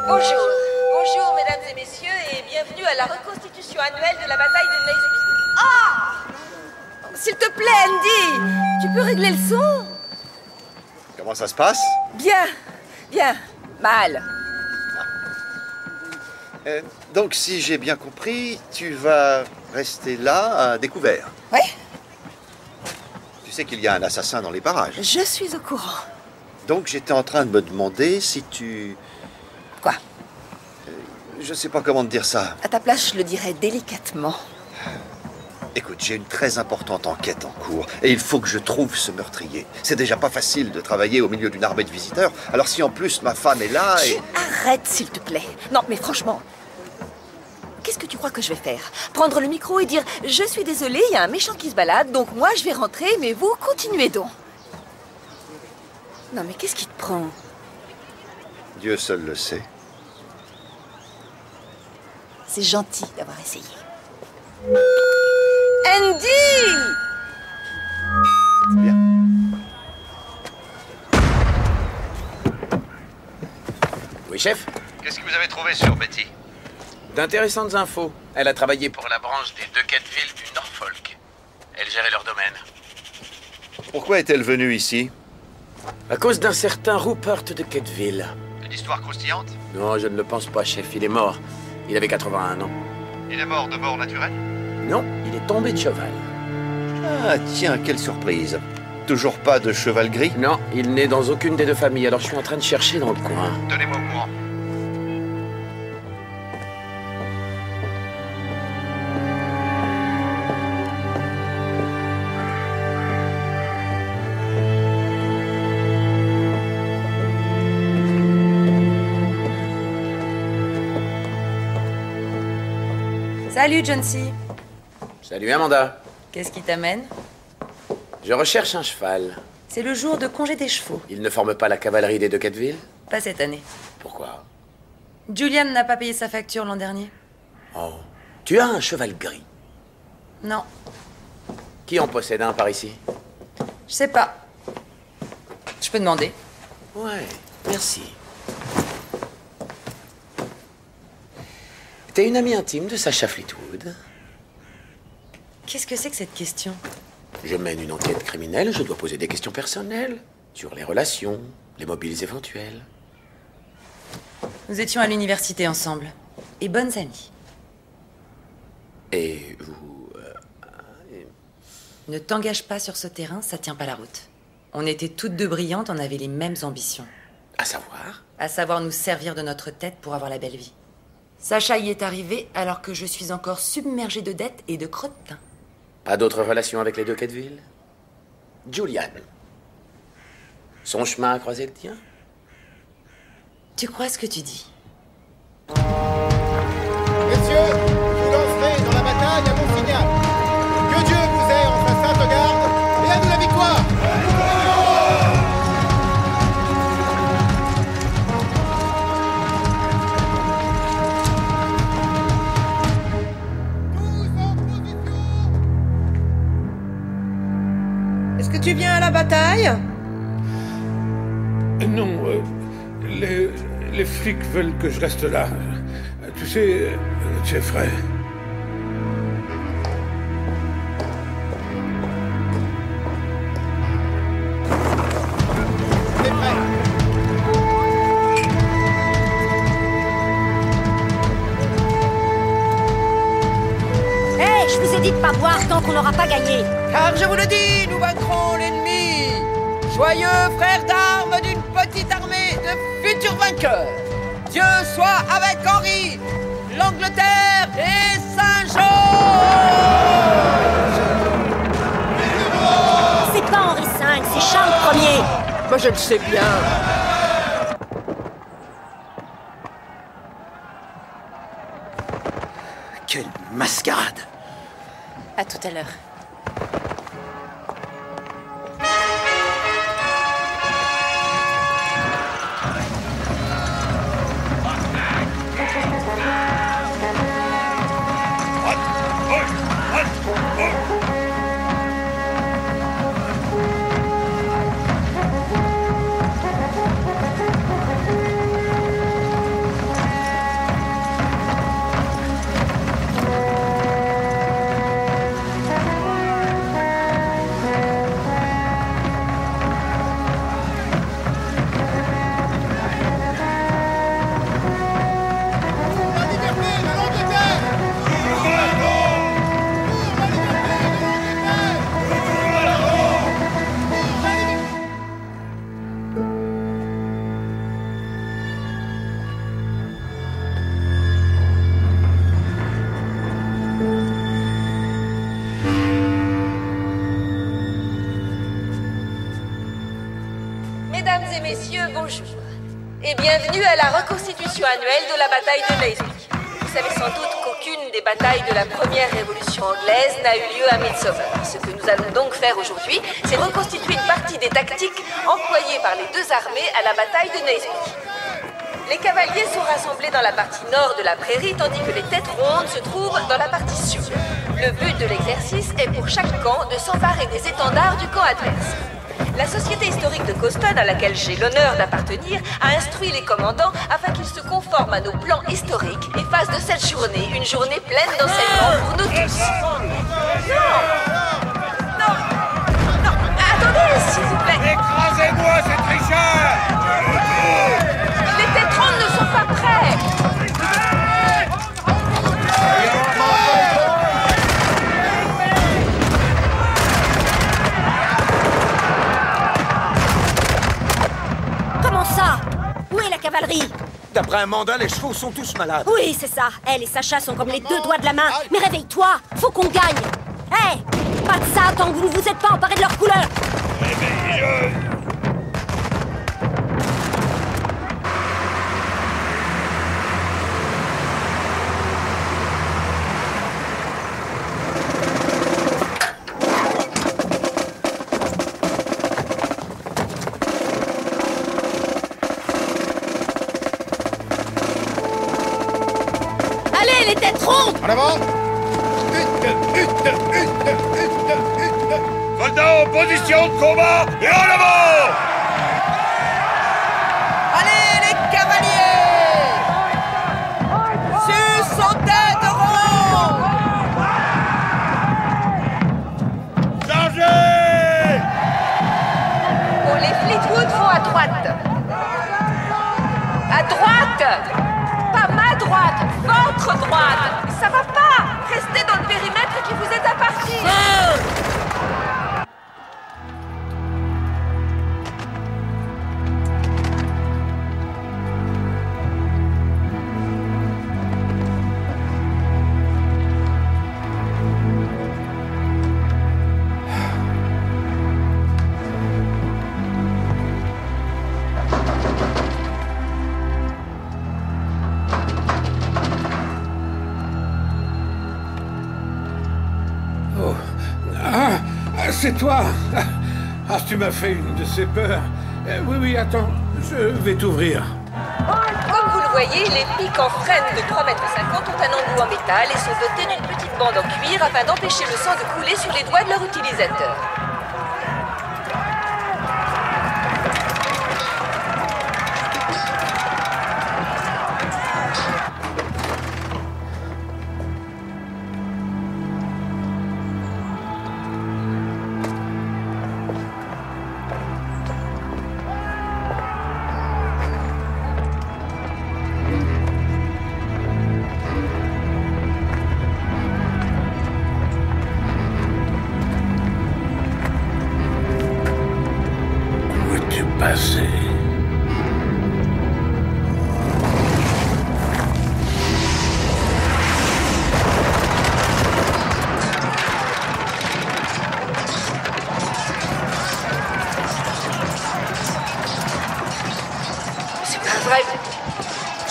Bonjour, mesdames et messieurs, et bienvenue à la reconstitution annuelle de la bataille de Naseby. Ah! S'il te plaît, Andy, tu peux régler le son? Comment ça se passe? Bien, mal. Donc, si j'ai bien compris, tu vas rester là, à découvert. Ouais, Tu sais qu'il y a un assassin dans les parages. je suis au courant. Donc, j'étais en train de me demander si tu... Quoi? Je sais pas comment te dire ça. À ta place, je le dirais délicatement. Écoute, j'ai une très importante enquête en cours, et il faut que je trouve ce meurtrier. C'est déjà pas facile de travailler au milieu d'une armée de visiteurs, alors si en plus ma femme est là et... Arrête, s'il te plaît. Non, mais franchement, qu'est-ce que tu crois que je vais faire? Prendre le micro et dire « Je suis désolée, il y a un méchant qui se balade, donc moi je vais rentrer, mais vous continuez donc. » Non, mais qu'est-ce qui te prend? Dieu seul le sait. C'est gentil d'avoir essayé. Andy! Bien. Oui, chef? Qu'est-ce que vous avez trouvé sur Betty? D'intéressantes infos. Elle a travaillé pour la branche des deux Quettville du Norfolk. Elle gérait leur domaine. Pourquoi est-elle venue ici? À cause d'un certain Rupert de Quettville. Une histoire croustillante? Non, je ne le pense pas, chef. Il est mort. Il avait 81 ans. Il est mort de mort naturelle? Non, il est tombé de cheval. Ah tiens, quelle surprise. Toujours pas de cheval gris? Non, il n'est dans aucune des deux familles, alors je suis en train de chercher dans le coin. Tenez-moi au courant. Salut, John-C. Salut, Amanda. Qu'est-ce qui t'amène? Je recherche un cheval. C'est le jour de congé des chevaux. Il ne forme pas la cavalerie des deux Quettville? Pas cette année. Pourquoi? Julian n'a pas payé sa facture l'an dernier. Oh, tu as un cheval gris. Non, Qui en possède un par ici? je sais pas. Je peux demander. Ouais, merci. T'es une amie intime de Sacha Fleetwood? Qu'est-ce que c'est que cette question? Je mène une enquête criminelle, je dois poser des questions personnelles sur les relations, les mobiles éventuels. Nous étions à l'université ensemble. Et bonnes amies. Et vous... Ne t'engage pas sur ce terrain, ça tient pas la route. On était toutes deux brillantes, on avait les mêmes ambitions. À savoir? À savoir nous servir de notre tête pour avoir la belle vie. Sacha y est arrivé alors que je suis encore submergée de dettes et de crottins. Pas d'autres relations avec les deux Quetville? Julian. Son chemin a croisé le tien? Tu crois ce que tu dis? Messieurs, vous lancerez dans la bataille à mon signal. Que Dieu vous ait en sa sainte garde, et à nous la victoire! Est-ce que tu viens à la bataille? Non, les flics veulent que je reste là. Tu sais, Jeffrey. Hé, je vous ai dit de pas boire tant qu'on n'aura pas gagné. Car je vous le dis, nous vaincrons l'ennemi. Joyeux frères d'armes d'une petite armée de futurs vainqueurs. Dieu soit avec Henri, l'Angleterre et Saint-Jean. C'est pas Henri V, c'est Charles Ier. Moi je le sais bien. Quelle mascarade! À tout à l'heure. Mesdames et messieurs, bonjour. Et bienvenue à la reconstitution annuelle de la bataille de Naseby. Vous savez sans doute qu'aucune des batailles de la première révolution anglaise n'a eu lieu à Midsummer. Ce que nous allons donc faire aujourd'hui, c'est reconstituer une partie des tactiques employées par les deux armées à la bataille de Naseby. Les cavaliers sont rassemblés dans la partie nord de la prairie, tandis que les têtes rondes se trouvent dans la partie sud. Le but de l'exercice est pour chaque camp de s'emparer des étendards du camp adverse. La société historique de Coston, à laquelle j'ai l'honneur d'appartenir, a instruit les commandants afin qu'ils se conforment à nos plans historiques et fassent de cette journée une journée pleine d'enseignements pour nous tous. Non, attendez, s'il vous plaît. Écrasez-moi, ces tricheurs! Les têtes rondes ne sont pas prêts. Comment ça? Où est la cavalerie? D'après un mandat, les chevaux sont tous malades. Oui, c'est ça. Elle et Sacha sont comme les deux doigts de la main. Mais réveille-toi, faut qu'on gagne. Hé, pas de ça tant que vous ne vous êtes pas emparés de leur couleur. Allez, les têtes rondes! En avant! Soldats en position de combat et en avant! Allez les cavaliers! Sur son tête ronde! Chargez! Bon, les Fleetwood vont à droite. À droite! Pas ma droite, votre droite! Ça va pas! Restez dans le périmètre qui vous est apparti! c'est toi. Ah, tu m'as fait une de ces peurs. Oui, attends, je vais t'ouvrir. Comme vous le voyez, les pics en frêne de 3,50 m ont un embout en métal et sont dotés d'une petite bande en cuir afin d'empêcher le sang de couler sur les doigts de leur utilisateur.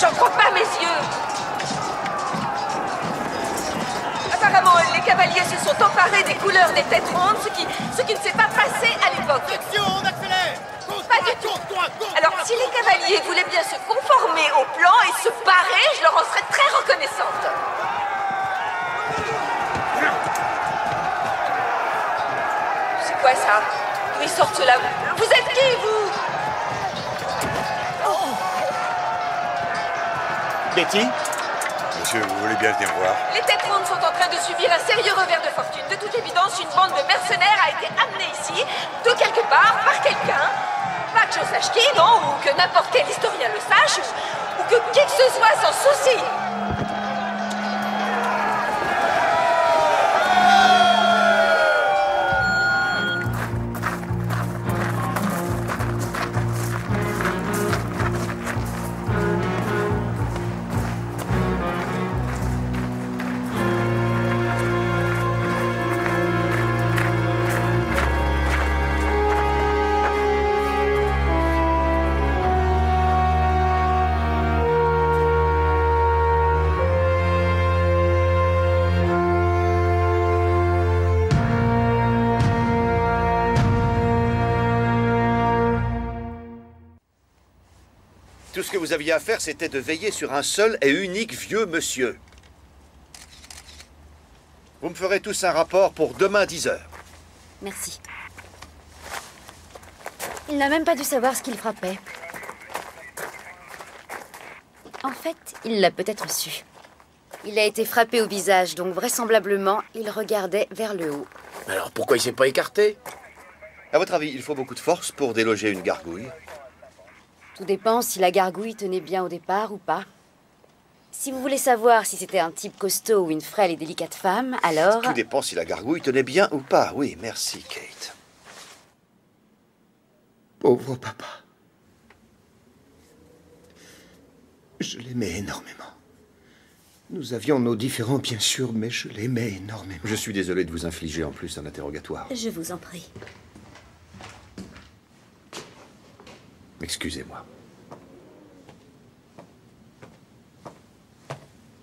J'en crois pas mes yeux. Apparemment, les cavaliers se sont emparés des couleurs des têtes rondes, ce qui ne s'est pas passé à l'époque. Action, on accélère. Pas du tout. Alors, si les cavaliers voulaient bien se conformer au plan et se barrer, je leur en serais très reconnaissante. C'est quoi ça? D'où ils sortent cela? Vous êtes qui, vous? Betty? Monsieur, vous voulez bien venir voir? Les têtes rondes sont en train de subir un sérieux revers de fortune. De toute évidence, une bande de mercenaires a été amenée ici, de quelque part, par quelqu'un. Pas que je sache qui, non, ou que n'importe quel historien le sache, ou que qui que ce soit s'en soucie. Tout ce que vous aviez à faire, c'était de veiller sur un seul et unique vieux monsieur. Vous me ferez tous un rapport pour demain 10 h. Merci. Il n'a même pas dû savoir ce qu'il frappait. En fait, il l'a peut-être su. Il a été frappé au visage, donc vraisemblablement, il regardait vers le haut. Alors pourquoi il s'est pas écarté? À votre avis, il faut beaucoup de force pour déloger une gargouille? Tout dépend si la gargouille tenait bien au départ ou pas. Si vous voulez savoir si c'était un type costaud ou une frêle et délicate femme, alors... Tout dépend si la gargouille tenait bien ou pas. Oui, merci, Kate. Pauvre papa. Je l'aimais énormément. Nous avions nos différends, bien sûr, mais je l'aimais énormément. Je suis désolé de vous infliger en plus un interrogatoire. Je vous en prie. Excusez-moi.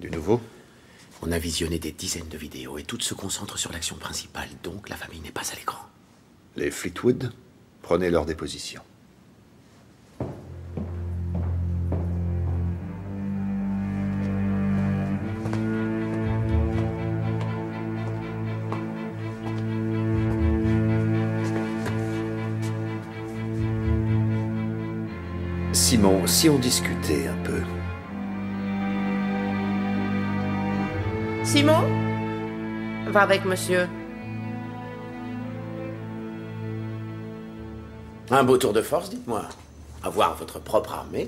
Du nouveau? On a visionné des dizaines de vidéos et toutes se concentrent sur l'action principale, donc la famille n'est pas à l'écran. Les Fleetwood, prenez leur déposition. Simon, si on discutait un peu. Simon? Va avec monsieur. Un beau tour de force, dites-moi. Avoir votre propre armée.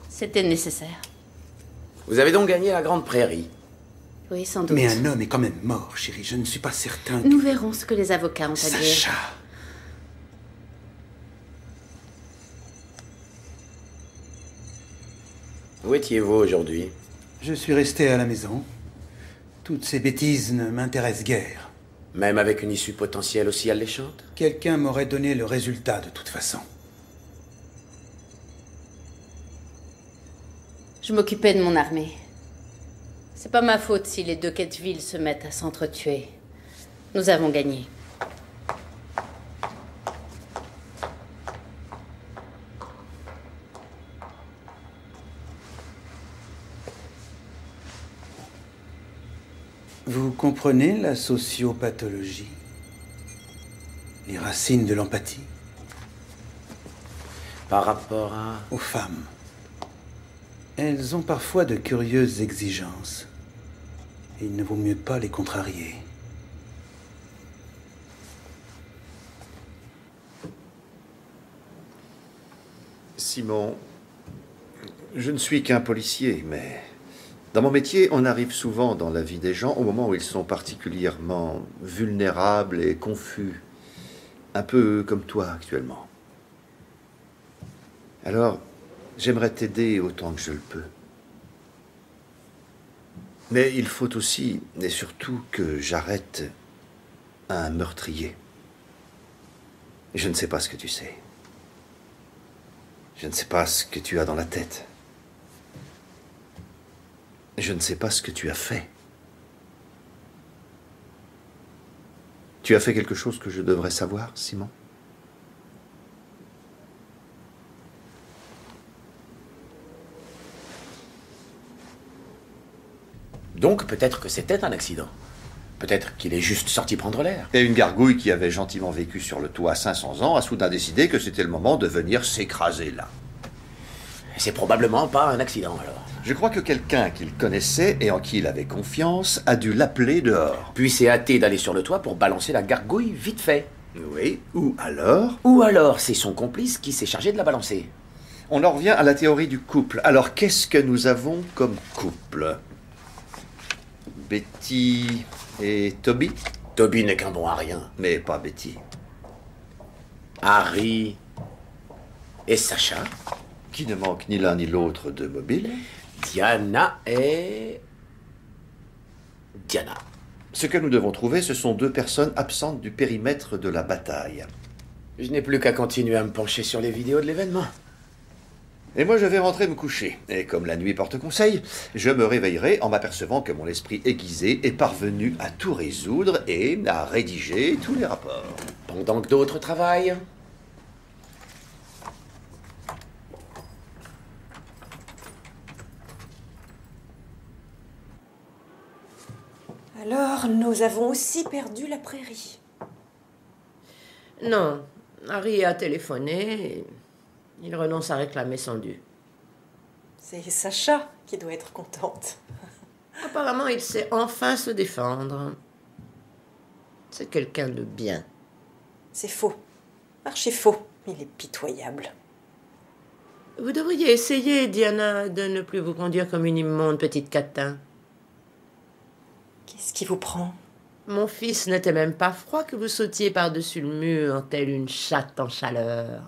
C'était nécessaire. Vous avez donc gagné la Grande Prairie. Oui, sans doute. Mais un homme est quand même mort, chérie. Je ne suis pas certain que... Nous verrons ce que les avocats ont à dire. Sacha! Où étiez-vous aujourd'hui? Je suis resté à la maison. Toutes ces bêtises ne m'intéressent guère. Même avec une issue potentielle aussi alléchante? Quelqu'un m'aurait donné le résultat de toute façon. Je m'occupais de mon armée. C'est pas ma faute si les deux Kettville se mettent à s'entretuer. Nous avons gagné. Vous comprenez la sociopathologie? Les racines de l'empathie? Par rapport aux femmes. Elles ont parfois de curieuses exigences. Et il ne vaut mieux pas les contrarier. Simon, je ne suis qu'un policier, mais dans mon métier, on arrive souvent dans la vie des gens au moment où ils sont particulièrement vulnérables et confus. Un peu comme toi actuellement. Alors, j'aimerais t'aider autant que je le peux. Mais il faut aussi, et surtout, que j'arrête un meurtrier. Je ne sais pas ce que tu sais. Je ne sais pas ce que tu as dans la tête. Je ne sais pas ce que tu as fait. Tu as fait quelque chose que je devrais savoir, Simon? Donc peut-être que c'était un accident. Peut-être qu'il est juste sorti prendre l'air. Et une gargouille qui avait gentiment vécu sur le toit 500 ans a soudain décidé que c'était le moment de venir s'écraser là. C'est probablement pas un accident alors. Je crois que quelqu'un qu'il connaissait et en qui il avait confiance a dû l'appeler dehors. Puis s'est hâté d'aller sur le toit pour balancer la gargouille vite fait. Oui, ou alors... Ou alors c'est son complice qui s'est chargé de la balancer. On en revient à la théorie du couple. Alors qu'est-ce que nous avons comme couple? Betty et Toby? Toby n'est qu'un bon à rien. Mais pas Betty. Harry et Sacha? Qui ne manque ni l'un ni l'autre de mobile. Diana et... Diana. Ce que nous devons trouver, ce sont deux personnes absentes du périmètre de la bataille. Je n'ai plus qu'à continuer à me pencher sur les vidéos de l'événement. Et moi, je vais rentrer me coucher. Et comme la nuit porte conseil, je me réveillerai en m'apercevant que mon esprit aiguisé est parvenu à tout résoudre et à rédiger tous les rapports. Pendant que d'autres travaillent. Alors, nous avons aussi perdu la prairie. Non, Harry a téléphoné. Il renonce à réclamer son dû. C'est Sacha qui doit être contente. Apparemment, il sait enfin se défendre. C'est quelqu'un de bien. C'est faux. Archi faux. Il est pitoyable. Vous devriez essayer, Diana, de ne plus vous conduire comme une immonde petite catin. Qu'est-ce qui vous prend? Mon fils n'était même pas froid que vous sautiez par-dessus le mur, telle une chatte en chaleur.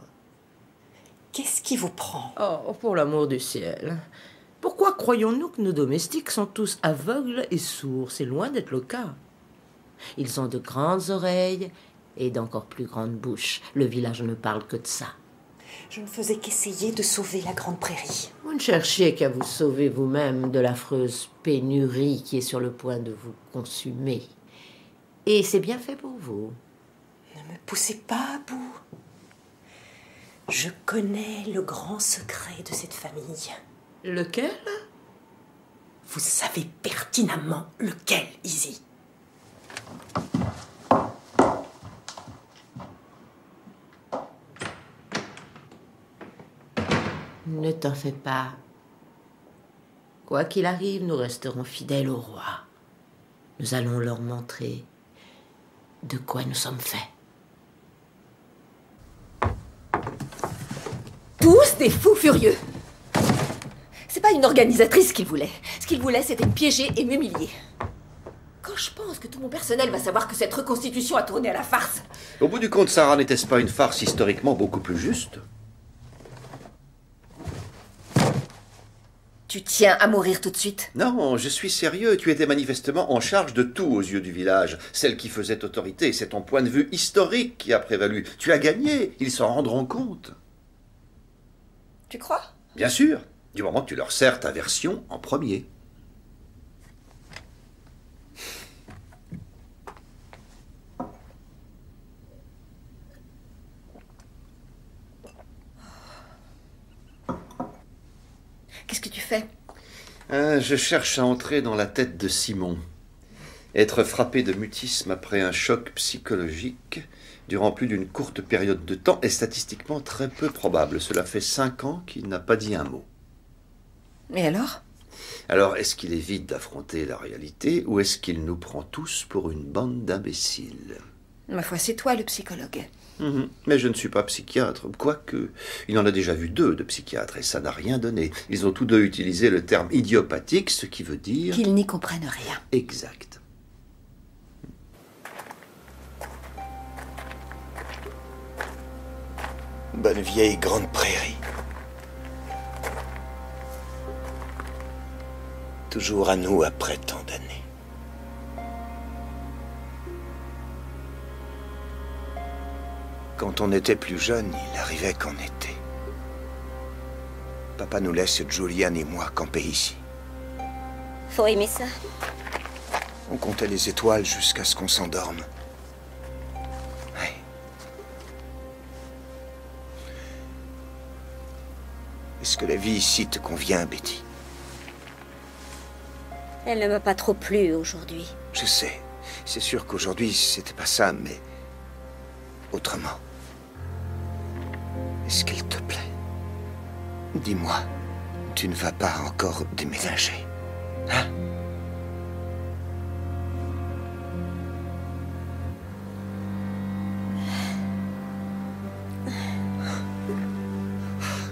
Qu'est-ce qui vous prend? Oh, pour l'amour du ciel. Pourquoi croyons-nous que nos domestiques sont tous aveugles et sourds? C'est loin d'être le cas. Ils ont de grandes oreilles et d'encore plus grandes bouches. Le village ne parle que de ça. Je ne faisais qu'essayer de sauver la grande prairie. Vous ne cherchiez qu'à vous sauver vous-même de l'affreuse pénurie qui est sur le point de vous consumer. Et c'est bien fait pour vous. Ne me poussez pas à bout. Je connais le grand secret de cette famille. Lequel? Vous savez pertinemment lequel, Izzy. Ne t'en fais pas. Quoi qu'il arrive, nous resterons fidèles au roi. Nous allons leur montrer de quoi nous sommes faits. Tous des fous furieux. C'est pas une organisatrice qu'il voulait. Ce qu'il voulait, c'était me piéger et m'humilier. Quand je pense que tout mon personnel va savoir que cette reconstitution a tourné à la farce. Au bout du compte, Sarah, n'était-ce pas une farce historiquement beaucoup plus juste? Tu tiens à mourir tout de suite? Non, je suis sérieux. Tu étais manifestement en charge de tout aux yeux du village. Celle qui faisait autorité, c'est ton point de vue historique qui a prévalu. Tu as gagné. Ils s'en rendront compte. Tu crois? Bien sûr, du moment que tu leur sers ta version en premier. Qu'est-ce que tu fais? Je cherche à entrer dans la tête de Simon. Être frappé de mutisme après un choc psychologique durant plus d'une courte période de temps est statistiquement très peu probable. Cela fait 5 ans qu'il n'a pas dit un mot. Et alors? Alors, est-ce qu'il évite d'affronter la réalité ou est-ce qu'il nous prend tous pour une bande d'imbéciles? Ma foi, c'est toi le psychologue. Mais je ne suis pas psychiatre, quoique il en a déjà vu 2 de psychiatres et ça n'a rien donné. Ils ont tous 2 utilisé le terme idiopathique, ce qui veut dire... Qu'ils n'y comprennent rien. Exact. Bonne vieille grande prairie. Toujours à nous après tant d'années. Quand on était plus jeune, il arrivait qu'en été. Papa nous laisse Julian et moi camper ici. Faut aimer ça. On comptait les étoiles jusqu'à ce qu'on s'endorme. Ouais. Est-ce que la vie ici te convient, Betty? Elle ne m'a pas trop plu aujourd'hui. Je sais. C'est sûr qu'aujourd'hui, c'était pas ça, mais... autrement. Est-ce qu'il te plaît? Dis-moi, tu ne vas pas encore déménager, hein?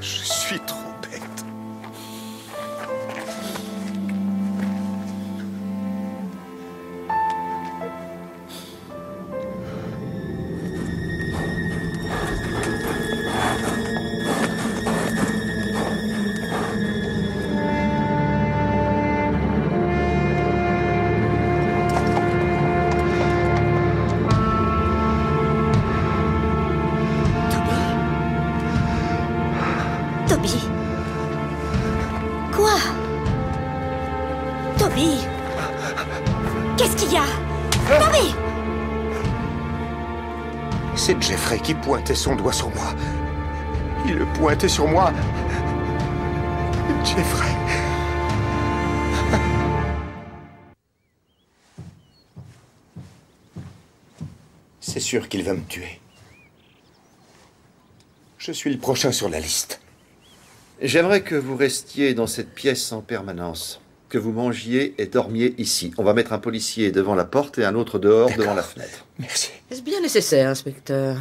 Je suis trop bête. Toby. Quoi? Toby. Qu'est-ce qu'il y a? Toby! C'est Jeffrey qui pointait son doigt sur moi. Il le pointait sur moi. Jeffrey. C'est sûr qu'il va me tuer. Je suis le prochain sur la liste. J'aimerais que vous restiez dans cette pièce en permanence, que vous mangiez et dormiez ici. On va mettre un policier devant la porte et un autre dehors devant la fenêtre. Merci. Est-ce bien nécessaire, inspecteur?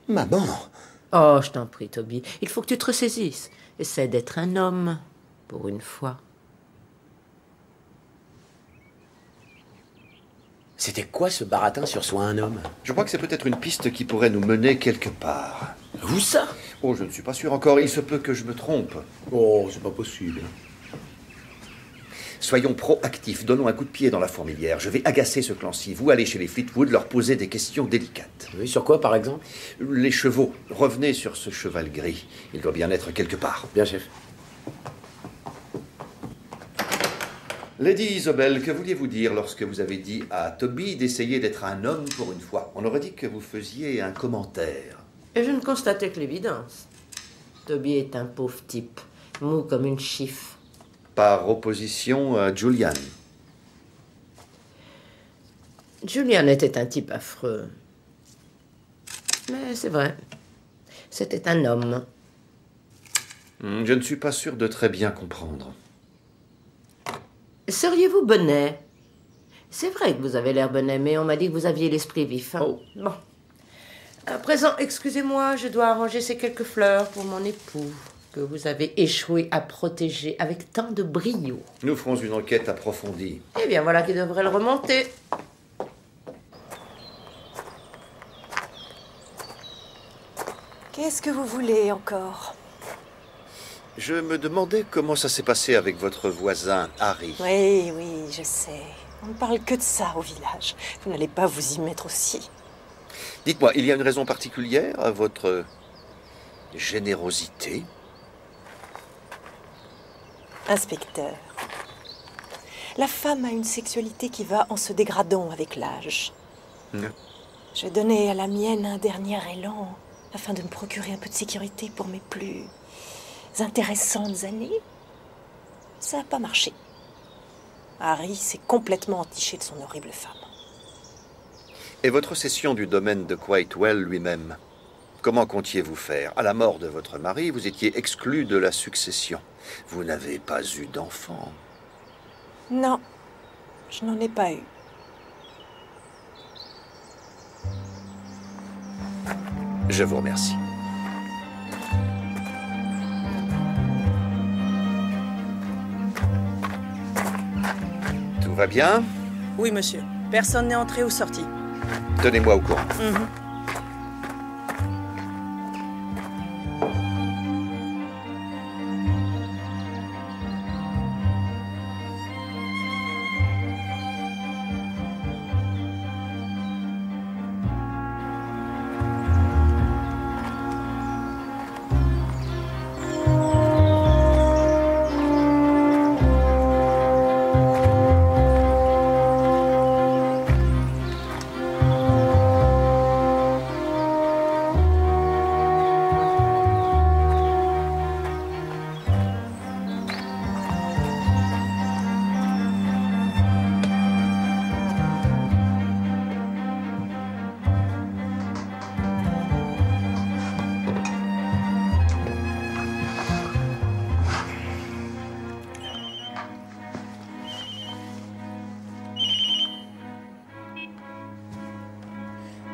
Maman. Oh, je t'en prie, Toby. Il faut que tu te ressaisisses. Essaie d'être un homme, pour une fois. C'était quoi ce baratin sur Sois un homme? Je crois que c'est peut-être une piste qui pourrait nous mener quelque part. Où ça? Oh, je ne suis pas sûr encore. Il se peut que je me trompe. Oh, c'est pas possible. Soyons proactifs. Donnons un coup de pied dans la fourmilière. Je vais agacer ce clan-ci. Vous allez chez les Fleetwood leur poser des questions délicates. Oui, sur quoi, par exemple? Les chevaux. Revenez sur ce cheval gris. Il doit bien être quelque part. Bien, chef. Lady Isobel, que vouliez-vous dire lorsque vous avez dit à Toby d'essayer d'être un homme pour une fois? On aurait dit que vous faisiez un commentaire. Et je ne constatais que l'évidence. Toby est un pauvre type, mou comme une chiffe. Par opposition à Julian. Julian était un type affreux. Mais c'est vrai. C'était un homme. Je ne suis pas sûr de très bien comprendre. Seriez-vous bonnet? C'est vrai que vous avez l'air bonnet, mais on m'a dit que vous aviez l'esprit vif. Hein? Oh. Bon. À présent, excusez-moi, je dois arranger ces quelques fleurs pour mon époux, que vous avez échoué à protéger avec tant de brio. Nous ferons une enquête approfondie. Eh bien, voilà qui devrait le remonter. Qu'est-ce que vous voulez encore? Je me demandais comment ça s'est passé avec votre voisin, Harry. Oui, je sais. On ne parle que de ça au village. Vous n'allez pas vous y mettre aussi. Dites-moi, il y a une raison particulière à votre générosité? Inspecteur, la femme a une sexualité qui va en se dégradant avec l'âge. Je donnais à la mienne un dernier élan afin de me procurer un peu de sécurité pour mes plus intéressantes années. Ça n'a pas marché. Harry s'est complètement entiché de son horrible femme. Et votre cession du domaine de Quitewell lui-même, comment comptiez-vous faire? À la mort de votre mari, vous étiez exclu de la succession. Vous n'avez pas eu d'enfant. Non, je n'en ai pas eu. Je vous remercie. Tout va bien? Oui, monsieur. Personne n'est entré ou sorti. Tenez-moi au courant.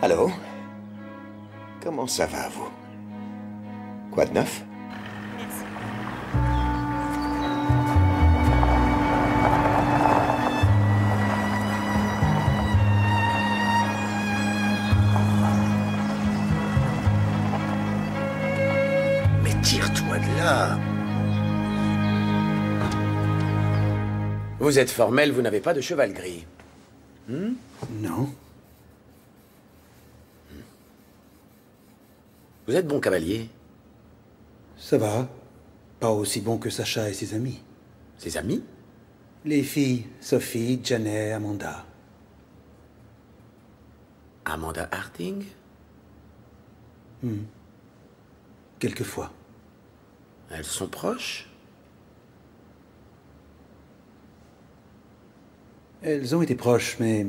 Allô? Comment ça va, vous? Quoi de neuf? Mais tire-toi de là. Vous êtes formel, vous n'avez pas de cheval gris. Non. Vous êtes bon cavalier? Ça va. Pas aussi bon que Sacha et ses amis. Ses amis? Les filles, Sophie, Janet, Amanda. Amanda Harding? Quelquefois. Elles sont proches? Elles ont été proches, mais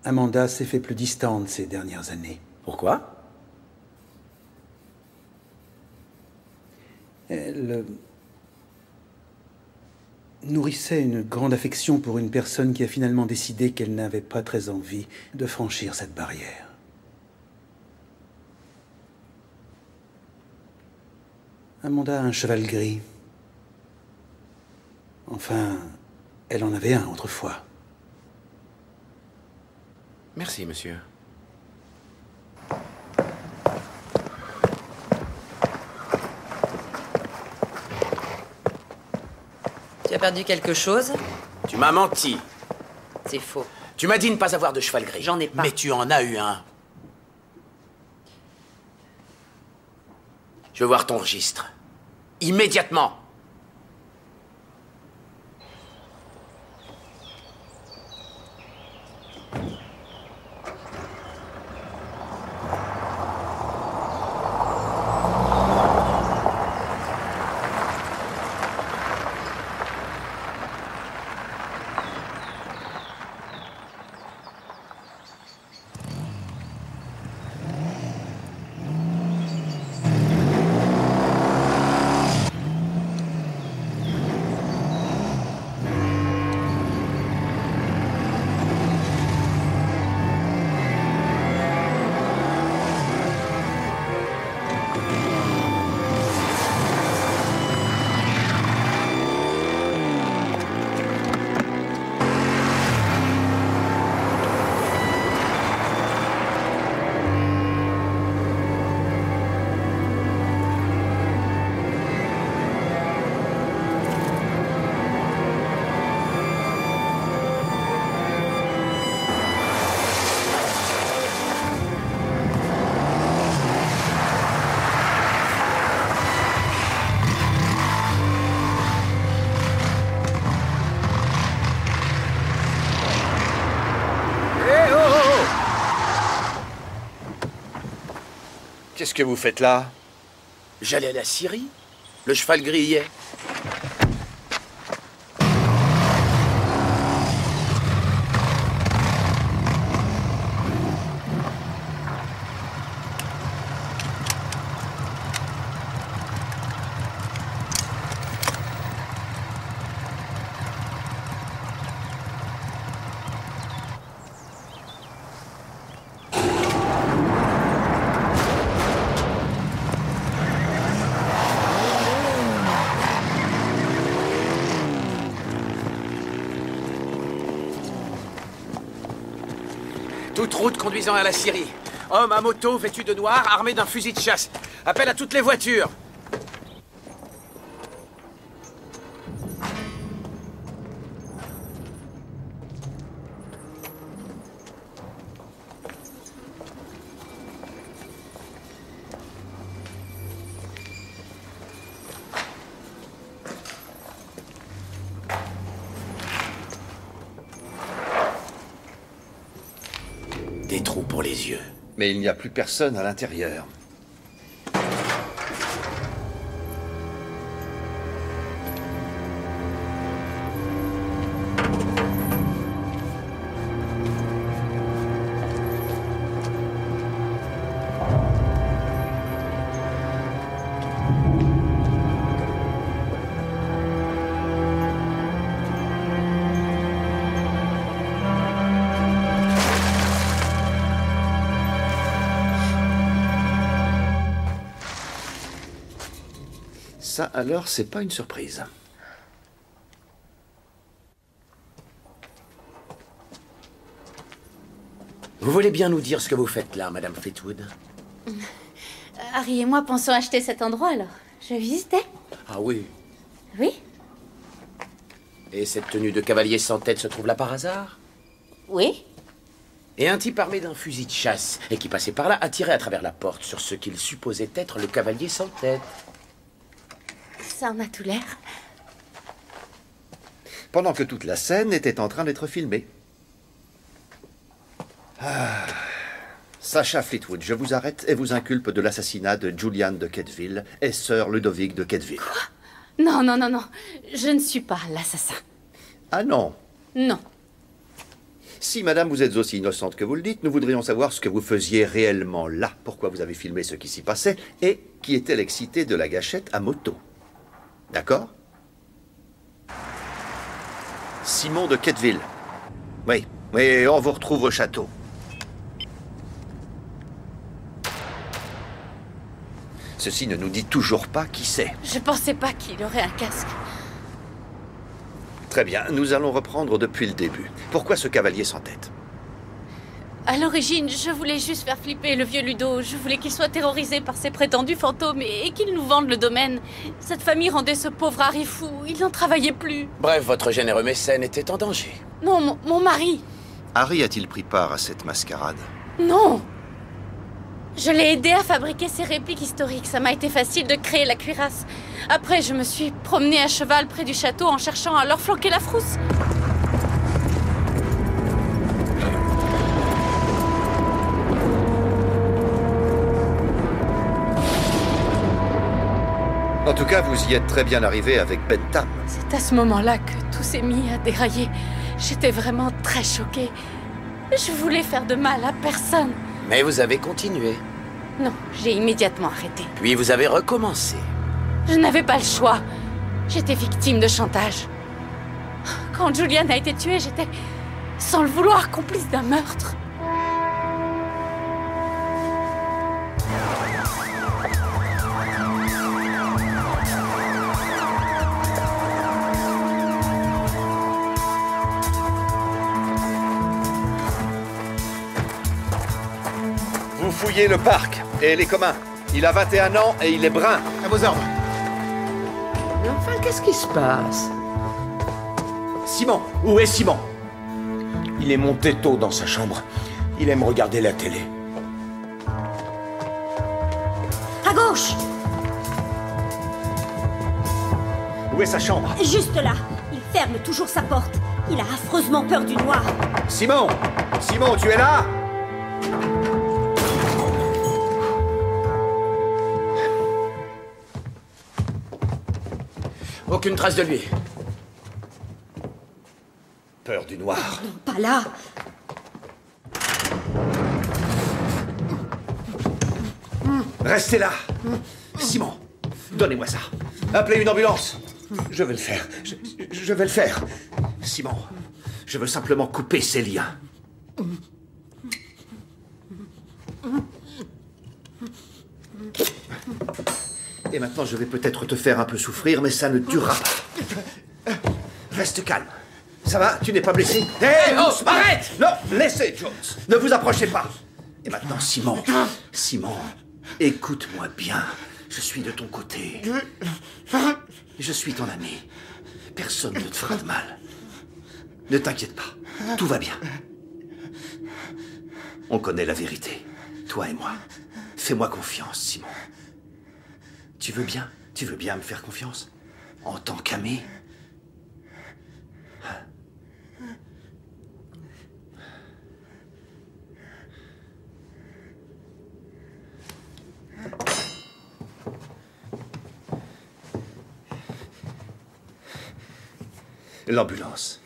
Amanda s'est fait plus distante ces dernières années. Pourquoi? Elle nourrissait une grande affection pour une personne qui a finalement décidé qu'elle n'avait pas très envie de franchir cette barrière. Amanda a un cheval gris. Enfin, elle en avait un autrefois. Merci, monsieur. Tu as perdu quelque chose? Tu m'as menti. C'est faux. Tu m'as dit ne pas avoir de cheval gris. J'en ai pas. Mais tu en as eu un. Je veux voir ton registre. Immédiatement. Qu'est-ce que vous faites là? J'allais à la Syrie. Le cheval gris y est. Toute route conduisant à la Syrie. Homme à moto, vêtu de noir, armé d'un fusil de chasse. Appel à toutes les voitures. Des trous pour les yeux. Mais il n'y a plus personne à l'intérieur. Ça, alors, c'est pas une surprise. Vous voulez bien nous dire ce que vous faites là, Madame Fleetwood? Harry et moi pensons acheter cet endroit, alors je visitais. Ah oui. Oui? Et cette tenue de cavalier sans tête se trouve là par hasard? Oui. Et un type armé d'un fusil de chasse, et qui passait par là, a tiré à travers la porte sur ce qu'il supposait être le cavalier sans tête. Ça en a tout l'air. Pendant que toute la scène était en train d'être filmée. Ah. Sacha Fleetwood, je vous arrête et vous inculpe de l'assassinat de Julian de Kettville et sœur Ludovic de Kettville. Quoi? Non, non, non, non. Je ne suis pas l'assassin. Ah non? Non. Si, madame, vous êtes aussi innocente que vous le dites, nous voudrions savoir ce que vous faisiez réellement là, pourquoi vous avez filmé ce qui s'y passait et qui était l'excité de la gâchette à moto. D'accord? Simon de Kettville. Oui, oui, on vous retrouve au château. Ceci ne nous dit toujours pas qui c'est. Je pensais pas qu'il aurait un casque. Très bien, nous allons reprendre depuis le début. Pourquoi ce cavalier sans tête? À l'origine, je voulais juste faire flipper le vieux Ludo. Je voulais qu'il soit terrorisé par ses prétendus fantômes et qu'il nous vende le domaine. Cette famille rendait ce pauvre Harry fou. Il n'en travaillait plus. Bref, votre généreux mécène était en danger. Non, mon mari. Harry a-t-il pris part à cette mascarade? Non. Je l'ai aidé à fabriquer ses répliques historiques. Ça m'a été facile de créer la cuirasse. Après, je me suis promenée à cheval près du château en cherchant à leur flanquer la frousse. En tout cas, vous y êtes très bien arrivé avec Bentham. C'est à ce moment-là que tout s'est mis à dérailler. J'étais vraiment très choquée. Je voulais faire de mal à personne. Mais vous avez continué. Non, j'ai immédiatement arrêté. Puis vous avez recommencé. Je n'avais pas le choix. J'étais victime de chantage. Quand Julian a été tué, j'étais, sans le vouloir, complice d'un meurtre. Vous fouillez le parc et les communs. Il a 21 ans et il est brun. À vos ordres. Mais enfin, qu'est-ce qui se passe? Simon, où est Simon? Il est monté tôt dans sa chambre. Il aime regarder la télé. À gauche! Où est sa chambre? Juste là. Il ferme toujours sa porte. Il a affreusement peur du noir. Simon! Simon, tu es là? Aucune trace de lui. Peur du noir. Non, pas là. Restez là. Simon, donnez-moi ça. Appelez une ambulance. Je vais le faire. Je vais le faire. Simon, je veux simplement couper ces liens. Et maintenant, je vais peut-être te faire un peu souffrir, mais ça ne durera pas. Reste calme. Ça va? Tu n'es pas blessé? Hé, oh, arrête! Non, laissez, Jones. Ne vous approchez pas. Et maintenant, Simon. Simon, écoute-moi bien. Je suis de ton côté. Je suis ton ami. Personne ne te fera de mal. Ne t'inquiète pas. Tout va bien. On connaît la vérité. Toi et moi. Fais-moi confiance, Simon. Tu veux bien? Tu veux bien me faire confiance? En tant qu'ami? L'ambulance.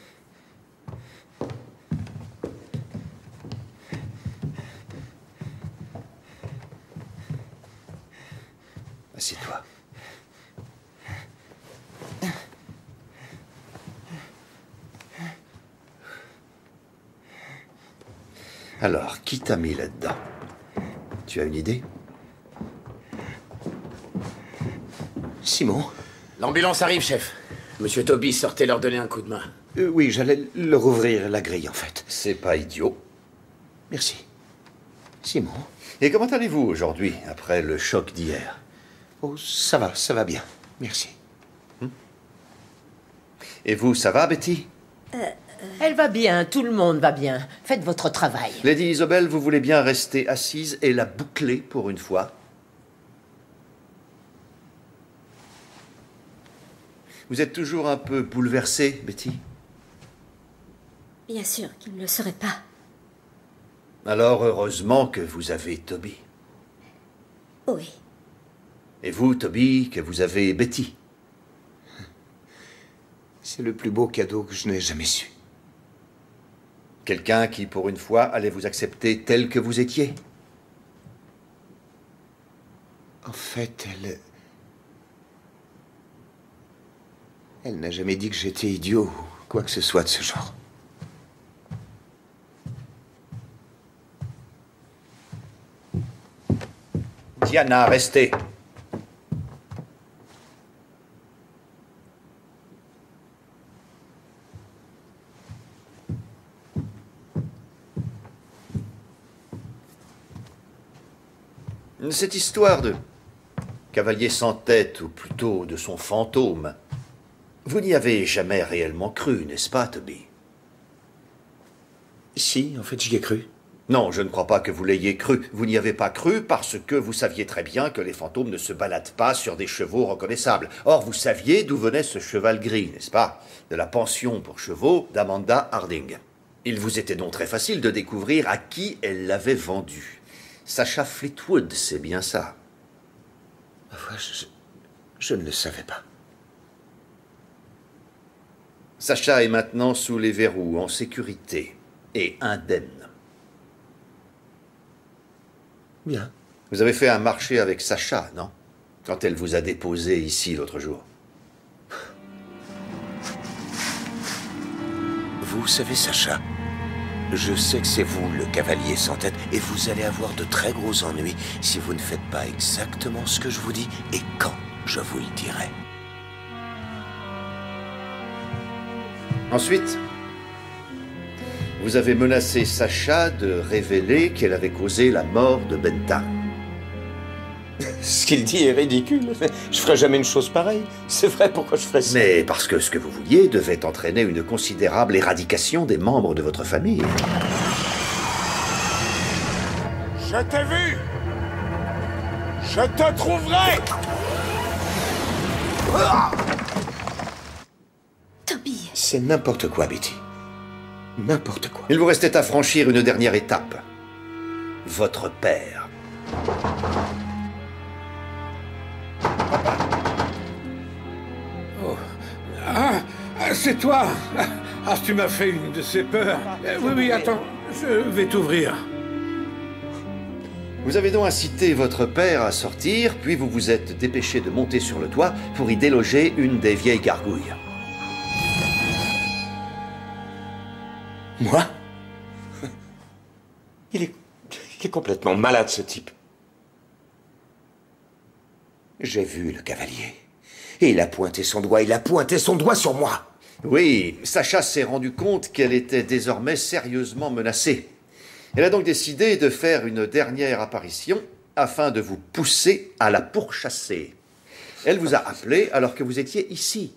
Assieds-toi. Alors, qui t'a mis là-dedans? Tu as une idée? Simon? L'ambulance arrive, chef. Monsieur Toby sortait leur donner un coup de main. Oui, j'allais leur ouvrir la grille, en fait. C'est pas idiot. Merci. Simon? Et comment allez-vous aujourd'hui, après le choc d'hier? Oh, ça va bien. Merci. Et vous, ça va, Betty? Elle va bien, tout le monde va bien. Faites votre travail. Lady Isobel, vous voulez bien rester assise et la boucler pour une fois? Vous êtes toujours un peu bouleversée, Betty? Bien sûr qu'il ne le serait pas. Alors, heureusement que vous avez Toby. Oui. Et vous, Toby, que vous avez Betty. C'est le plus beau cadeau que je n'ai jamais su. Quelqu'un qui, pour une fois, allait vous accepter tel que vous étiez. En fait, elle n'a jamais dit que j'étais idiot ou quoi que ce soit de ce genre. Diana, restez. Cette histoire de cavalier sans tête, ou plutôt de son fantôme, vous n'y avez jamais réellement cru, n'est-ce pas, Toby? Si, en fait, j'y ai cru. Non, je ne crois pas que vous l'ayez cru. Vous n'y avez pas cru parce que vous saviez très bien que les fantômes ne se baladent pas sur des chevaux reconnaissables. Or, vous saviez d'où venait ce cheval gris, n'est-ce pas? De la pension pour chevaux d'Amanda Harding. Il vous était donc très facile de découvrir à qui elle l'avait vendu. Sacha Fleetwood, c'est bien ça. Je ne le savais pas. Sacha est maintenant sous les verrous, en sécurité, et indemne. Bien. Vous avez fait un marché avec Sacha, non? Quand elle vous a déposé ici l'autre jour. Vous savez, Sacha, je sais que c'est vous, le cavalier sans tête, et vous allez avoir de très gros ennuis si vous ne faites pas exactement ce que je vous dis et quand je vous le dirai. Ensuite, vous avez menacé Sacha de révéler qu'elle avait causé la mort de Benta. Ce qu'il dit est ridicule. Je ferais jamais une chose pareille. C'est vrai, pourquoi je ferais ça? Mais parce que ce que vous vouliez devait entraîner une considérable éradication des membres de votre famille. Je t'ai vu! Je te trouverai! Toby! C'est n'importe quoi, Betty. N'importe quoi. Il vous restait à franchir une dernière étape. Votre père. Oh. Ah, c'est toi! Ah, tu m'as fait une de ces peurs. Oui, attends, je vais t'ouvrir. Vous avez donc incité votre père à sortir, puis vous vous êtes dépêché de monter sur le toit pour y déloger une des vieilles gargouilles. Moi? Il est complètement malade, ce type. J'ai vu le cavalier. Et il a pointé son doigt sur moi. Oui, Sacha s'est rendu compte qu'elle était désormais sérieusement menacée. Elle a donc décidé de faire une dernière apparition afin de vous pousser à la pourchasser. Elle vous a appelé alors que vous étiez ici.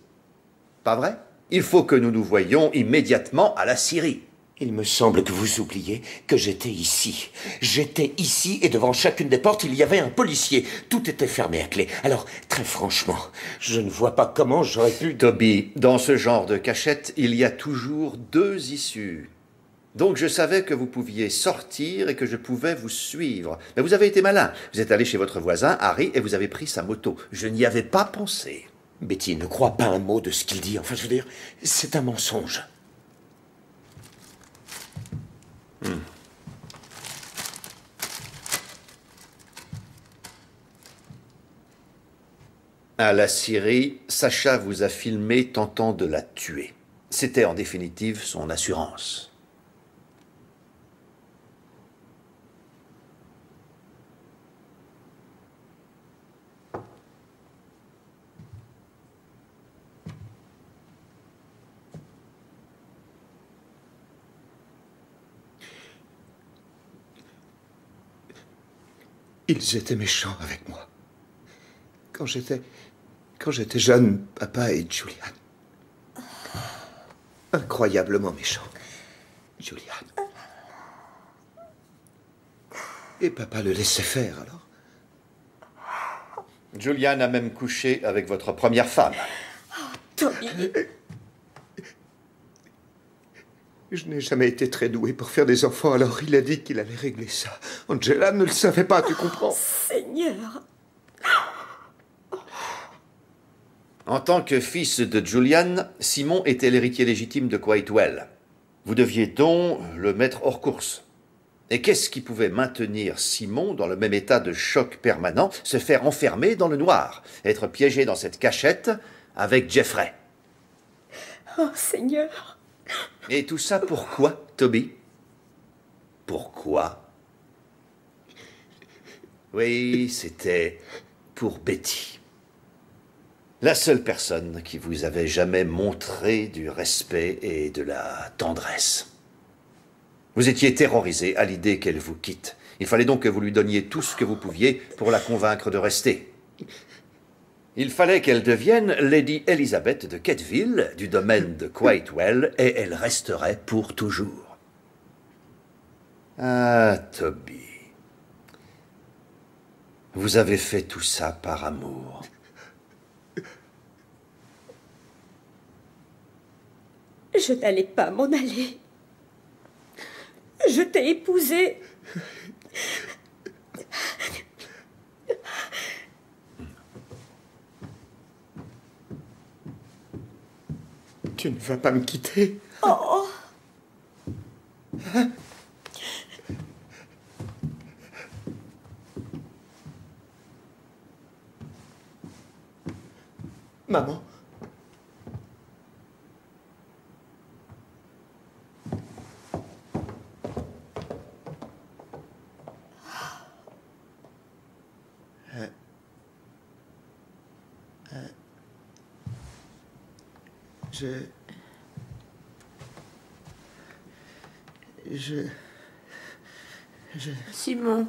Pas vrai? Il faut que nous nous voyions immédiatement à la Syrie. Il me semble que vous oubliez que j'étais ici. J'étais ici et devant chacune des portes, il y avait un policier. Tout était fermé à clé. Alors, très franchement, je ne vois pas comment j'aurais pu... Toby, dans ce genre de cachette, il y a toujours 2 issues. Donc je savais que vous pouviez sortir et que je pouvais vous suivre. Mais vous avez été malin. Vous êtes allé chez votre voisin, Harry, et vous avez pris sa moto. Je n'y avais pas pensé. Betty ne croit pas un mot de ce qu'il dit. Enfin, je veux dire, c'est un mensonge. À la Syrie, Sacha vous a filmé tentant de la tuer. C'était en définitive son assurance. Ils étaient méchants avec moi. Quand j'étais jeune, papa et Julian. Incroyablement méchants. Julian. Et papa le laissait faire, alors. Julian a même couché avec votre première femme. Toby. Je n'ai jamais été très doué pour faire des enfants, alors il a dit qu'il allait régler ça. Angela ne le savait pas, tu comprends? Seigneur. En tant que fils de Julian, Simon était l'héritier légitime de Quightwell. Vous deviez donc le mettre hors course. Et qu'est-ce qui pouvait maintenir Simon dans le même état de choc permanent, se faire enfermer dans le noir, être piégé dans cette cachette avec Jeffrey? Oh, Seigneur. Et tout ça pourquoi, Toby? Pourquoi? Oui, c'était pour Betty. La seule personne qui vous avait jamais montré du respect et de la tendresse. Vous étiez terrorisé à l'idée qu'elle vous quitte. Il fallait donc que vous lui donniez tout ce que vous pouviez pour la convaincre de rester. Il fallait qu'elle devienne Lady Elizabeth de Kettville, du domaine de Quightwell, et elle resterait pour toujours. Ah, Toby. Vous avez fait tout ça par amour. Je n'allais pas m'en aller. Je t'ai épousée. Tu ne vas pas me quitter? Oh. Hein? Maman? Simon.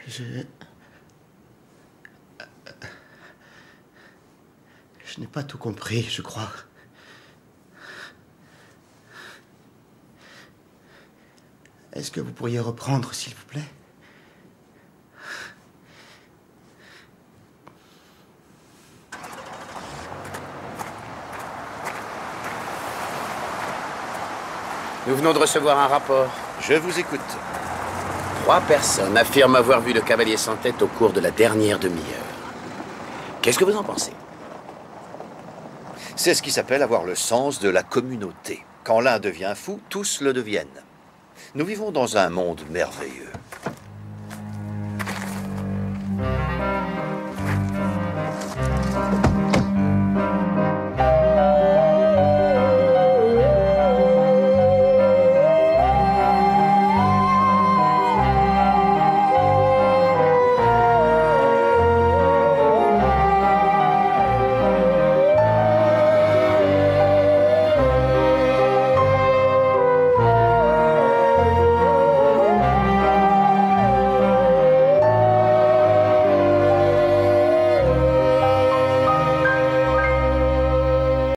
Je n'ai pas tout compris, je crois. Est-ce que vous pourriez reprendre, s'il vous plaît? Nous venons de recevoir un rapport. Je vous écoute. 3 personnes affirment avoir vu le cavalier sans tête au cours de la dernière demi-heure. Qu'est-ce que vous en pensez? C'est ce qui s'appelle avoir le sens de la communauté. Quand l'un devient fou, tous le deviennent. Nous vivons dans un monde merveilleux.